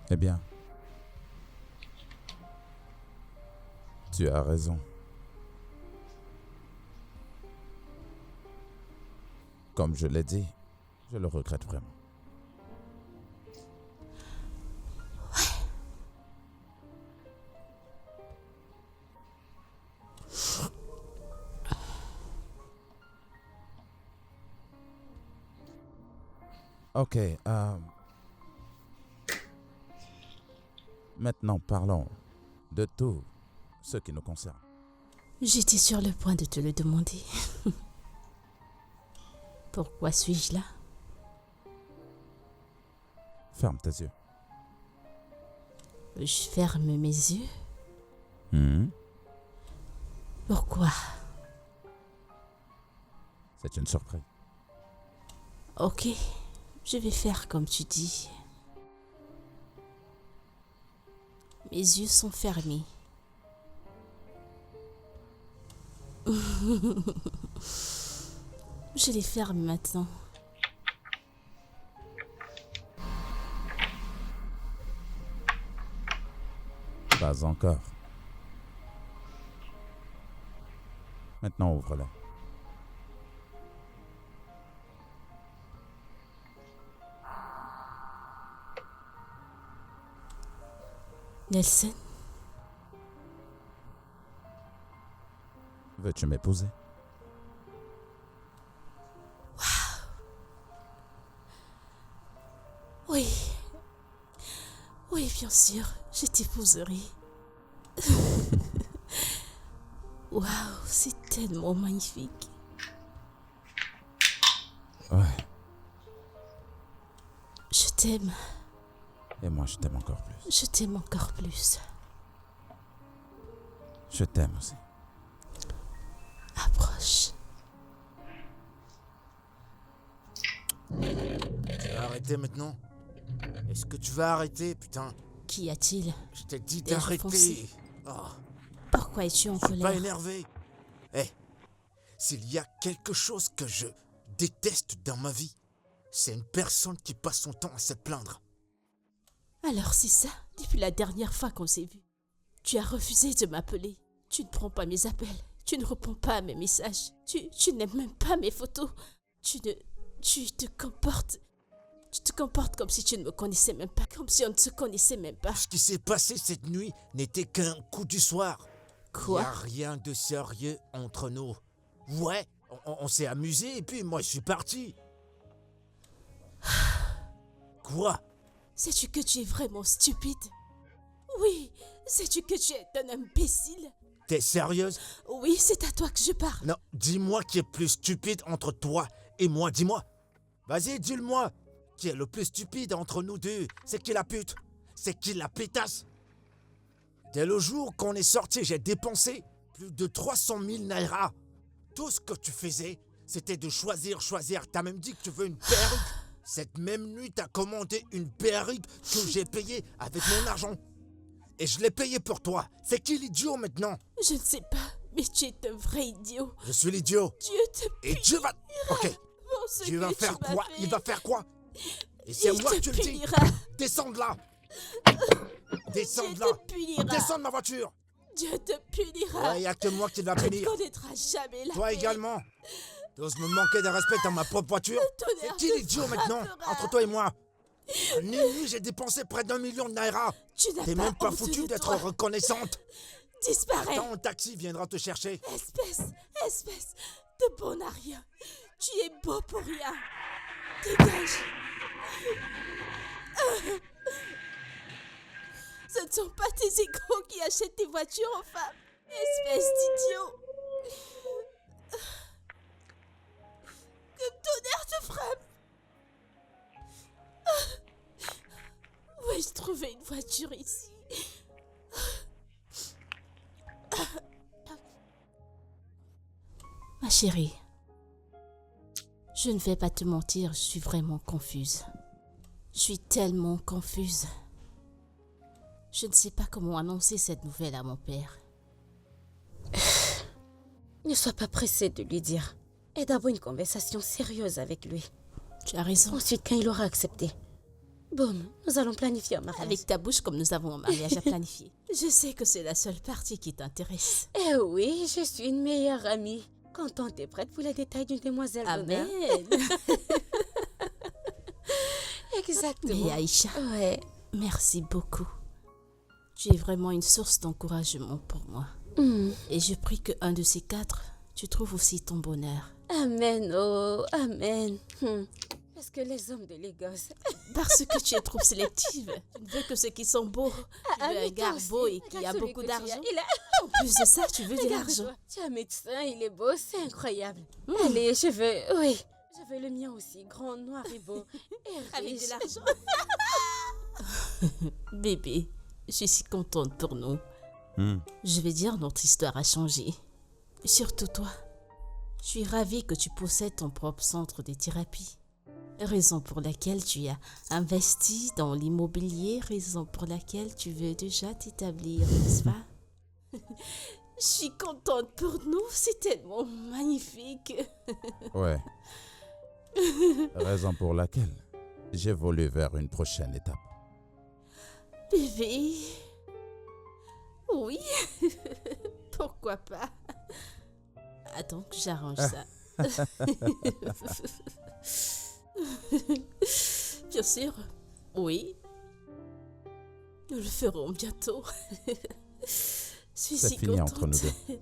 Eh bien, tu as raison. Comme je l'ai dit, je le regrette vraiment. Ok, maintenant parlons de tout ce qui nous concerne. J'étais sur le point de te le demander. Pourquoi suis-je là? Ferme tes yeux. Je ferme mes yeux. Pourquoi? C'est une surprise. Ok, je vais faire comme tu dis. Mes yeux sont fermés. Je les ferme maintenant. Pas encore. Maintenant, ouvre-la. Nelson, Veux-tu m'épouser? Oui. Oui, bien sûr, je t'épouserai. Waouh, c'est tellement magnifique. Ouais. Je t'aime. Et moi, je t'aime encore plus. Je t'aime encore plus. Je t'aime aussi. Approche. Tu vas arrêter maintenant? Est-ce que tu vas arrêter, putain? Qu'y a-t-il? Je t'ai dit T'es d'arrêter. foncé. Oh, Pourquoi es-tu en je suis pas colère? énervé. Eh, s'il y a quelque chose que je déteste dans ma vie, c'est une personne qui passe son temps à se plaindre. Alors c'est ça, depuis la dernière fois qu'on s'est vu. Tu as refusé de m'appeler. Tu ne prends pas mes appels. Tu ne réponds pas à mes messages. Tu n'aimes même pas mes photos. Tu te comportes... Tu te comportes comme si tu ne me connaissais même pas. Comme si on ne se connaissait même pas. Ce qui s'est passé cette nuit n'était qu'un coup du soir. Quoi? Il n'y a rien de sérieux entre nous. Ouais, on s'est amusé et puis moi je suis parti. Quoi? Sais-tu que tu es vraiment stupide? Oui, sais-tu que tu es un imbécile? T'es sérieuse? Oui, c'est à toi que je parle. Non, dis-moi qui est plus stupide entre toi et moi, dis-moi. Vas-y, dis-le-moi. Qui est le plus stupide entre nous deux? C'est qui la pute? C'est qui la pétasse? Dès le jour qu'on est sorti, j'ai dépensé plus de 300 000 naira. Tout ce que tu faisais, c'était de choisir. T'as même dit que tu veux une perruque. Cette même nuit, t'as commandé une perruque que j'ai payée avec mon argent. Et je l'ai payée pour toi. C'est qui l'idiot maintenant? Je ne sais pas, mais tu es un vrai idiot. Je suis l'idiot. Dieu te Et Dieu va... Ok. pour ce Dieu va que faire tu m'as quoi? fait. Il va faire quoi? Et c'est Il moi te qui te le dis. punira. Descends de là. Descends Dieu de là. te punira. Descends de ma voiture. Dieu te punira. Il n'y a que moi qui va Tu ne punir. connaîtras jamais la Toi paix. également. T'oses me manquer de respect dans ma propre voiture? tonnerre C'est qui te l'idiot maintenant? frappera. Entre toi et moi. En une nuit, j'ai dépensé près d'1 million de naira. Tu n'as T'es même pas honte foutu de d'être toi. reconnaissante. Disparais. Ton taxi viendra te chercher. Espèce de bon à rien. Tu es beau pour rien. Dégage. Ce ne sont pas tes égaux qui achètent tes voitures aux femmes. Espèce d'idiot. Que le tonnerre te frappe. Où ai-je trouvé une voiture ici? Ma chérie, je ne vais pas te mentir, je suis vraiment confuse. Je suis tellement confuse. Je ne sais pas comment annoncer cette nouvelle à mon père. Ne sois pas pressé de lui dire. Et d'abord une conversation sérieuse avec lui. Tu as raison. Ensuite, quand il aura accepté, boum, nous allons planifier un mariage. Avec ta bouche comme nous avons un mariage à planifier. Je sais que c'est la seule partie qui t'intéresse. Eh oui, je suis une meilleure amie. Quand on est prête pour les détails d'une demoiselle d'honneur. Amen. Exactement. Mais Aïcha, Ouais. merci beaucoup. Tu es vraiment une source d'encouragement pour moi. Et je prie que un de ces quatre, tu trouves aussi ton bonheur. Amen, oh, amen. Parce que les hommes de Lagos... Parce que tu es trop sélective. Tu ne veux que ceux qui sont beaux. Tu veux un mais toi gars aussi, beau et qui regarde a celui beaucoup que tu as. d'argent. Il a... En plus de ça, tu veux de Regarde-toi. l'argent. Tu es un médecin, il est beau, c'est incroyable. Allez, je veux... Oui. Je veux le mien aussi, grand, noir et beau. Et Avec riche. de l'argent. Bébé, je suis si contente pour nous. Je vais dire, notre histoire a changé. Surtout toi. Je suis ravie que tu possèdes ton propre centre de thérapie. Raison pour laquelle tu as investi dans l'immobilier, raison pour laquelle tu veux déjà t'établir, n'est-ce pas? Je suis contente pour nous, c'est tellement magnifique. Ouais. Raison pour laquelle j'évolue vers une prochaine étape. Bébé. Oui. Pourquoi pas? Attends que j'arrange ça. Bien sûr. Oui. Nous le ferons bientôt. Je suis C'est si fini contente. entre nous deux.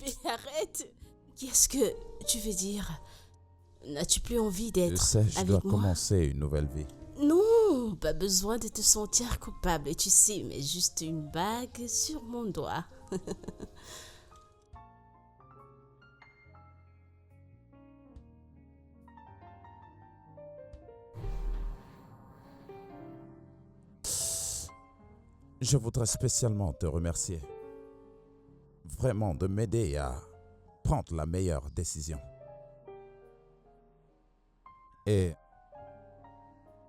Bébé, arrête. Qu'est-ce que tu veux dire? N'as-tu plus envie Je d'être sais, je avec dois moi? commencer une nouvelle vie. Non, pas besoin de te sentir coupable, tu sais, mais juste une bague sur mon doigt. Je voudrais spécialement te remercier. Vraiment de m'aider à prendre la meilleure décision. Et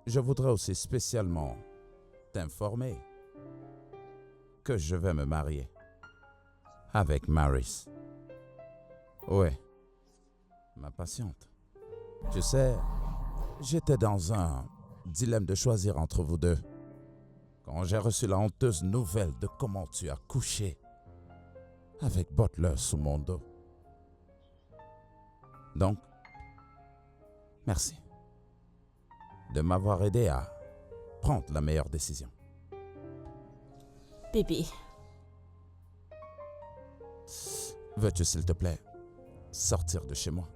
je voudrais aussi spécialement t'informer que je vais me marier avec Maris. Ouais, ma patiente. Tu sais, j'étais dans un dilemme de choisir entre vous deux quand j'ai reçu la honteuse nouvelle de comment tu as couché avec Butler sous mon dos. Donc, merci de m'avoir aidé à prendre la meilleure décision. Bébé, Veux-tu, s'il te plaît, sortir de chez moi?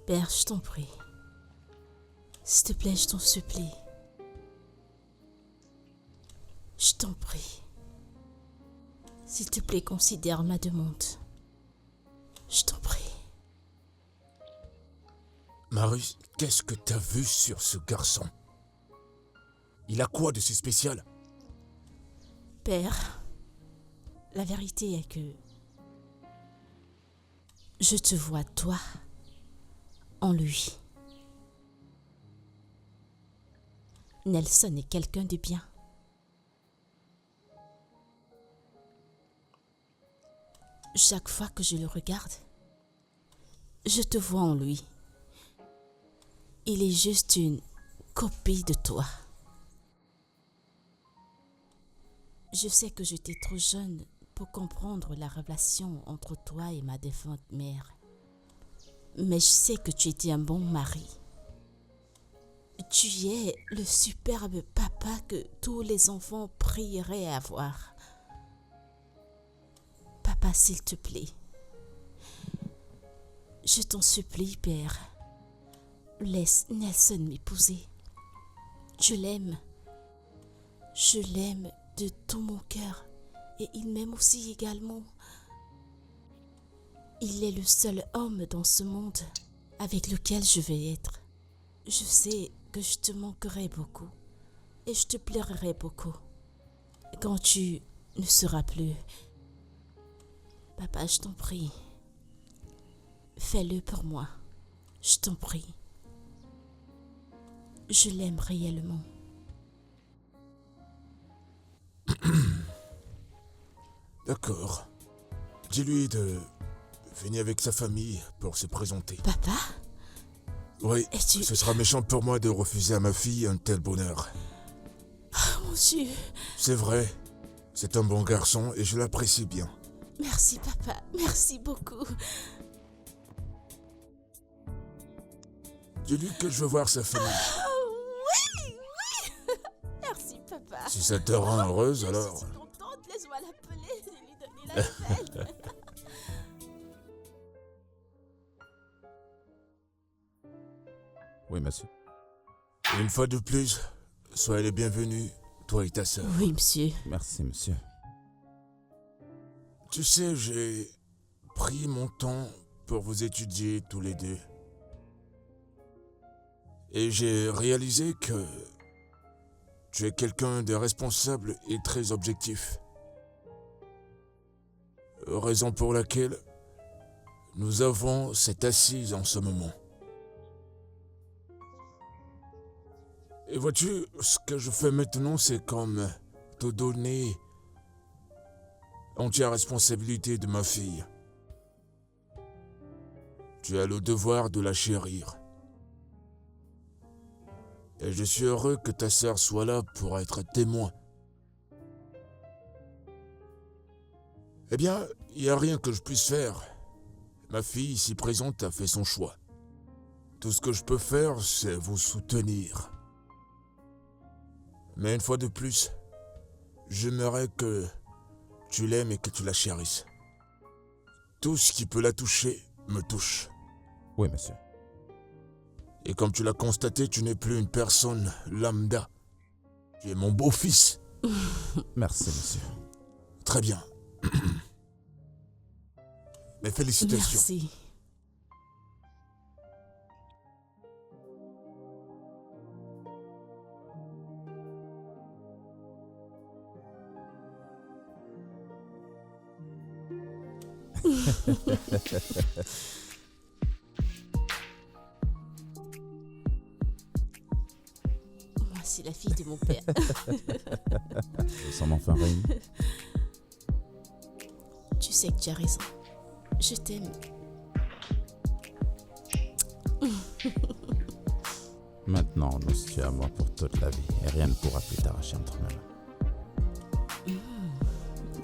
père, je t'en prie. S'il te plaît, je t'en supplie. Je t'en prie. S'il te plaît, considère ma demande. Je t'en prie. Maris, qu'est-ce que t'as vu sur ce garçon? Il a quoi de si spécial? Père, la vérité est que je te vois, toi, en lui. Nelson est quelqu'un de bien. Chaque fois que je le regarde, je te vois en lui. Il est juste une copie de toi. Je sais que j'étais trop jeune pour comprendre la relation entre toi et ma défunte mère. Mais je sais que tu étais un bon mari. Tu es le superbe papa que tous les enfants prieraient avoir. Papa, s'il te plaît. Je t'en supplie, père. Laisse Nelson m'épouser. Je l'aime. Je l'aime de tout mon cœur. Et il m'aime aussi également. Il est le seul homme dans ce monde avec lequel je vais être. Je sais que je te manquerai beaucoup. Et je te plairai beaucoup. Quand tu ne seras plus. Papa, je t'en prie. Fais-le pour moi. Je t'en prie. Je l'aime réellement. D'accord. Dis-lui de venir avec sa famille pour se présenter. Papa, Oui, es-tu... ce sera méchant pour moi de refuser à ma fille un tel bonheur. Oh, mon Dieu. C'est vrai, c'est un bon garçon et je l'apprécie bien. Merci, papa. Merci beaucoup. Dis-lui que je veux voir sa famille. Oui, oui. Merci, papa. Si ça te rend heureuse, alors... Je suis contente. Laisse-moi l'appeler et lui donner la nouvelle. Oui, monsieur. Une fois de plus, soyez les bienvenus, toi et ta sœur. Oui, monsieur. Merci, monsieur. Tu sais, j'ai pris mon temps pour vous étudier tous les deux. Et j'ai réalisé que tu es quelqu'un de responsable et très objectif. Raison pour laquelle nous avons cette assise en ce moment. Et vois-tu, ce que je fais maintenant, c'est comme te donner entière responsabilité de ma fille. Tu as le devoir de la chérir. Et je suis heureux que ta sœur soit là pour être témoin. Eh bien, il n'y a rien que je puisse faire. Ma fille ici présente a fait son choix. Tout ce que je peux faire, c'est vous soutenir. Mais une fois de plus, j'aimerais que tu l'aimes et que tu la chérisses. Tout ce qui peut la toucher me touche. Oui, monsieur. Et comme tu l'as constaté, tu n'es plus une personne lambda. Tu es mon beau-fils. Merci, monsieur. Très bien. Mes félicitations. Merci. Moi, c'est la fille de mon père. Je sens enfin réunis. Tu sais que tu as raison. Je t'aime. Maintenant, on se tient à moi pour toute la vie et rien ne pourra plus t'arracher entre mes mains.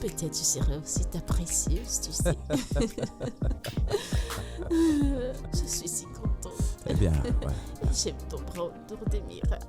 Peut-être je serai aussi ta précieuse, tu sais. Je suis si contente. Eh bien, ouais. J'aime ton bras autour des miras.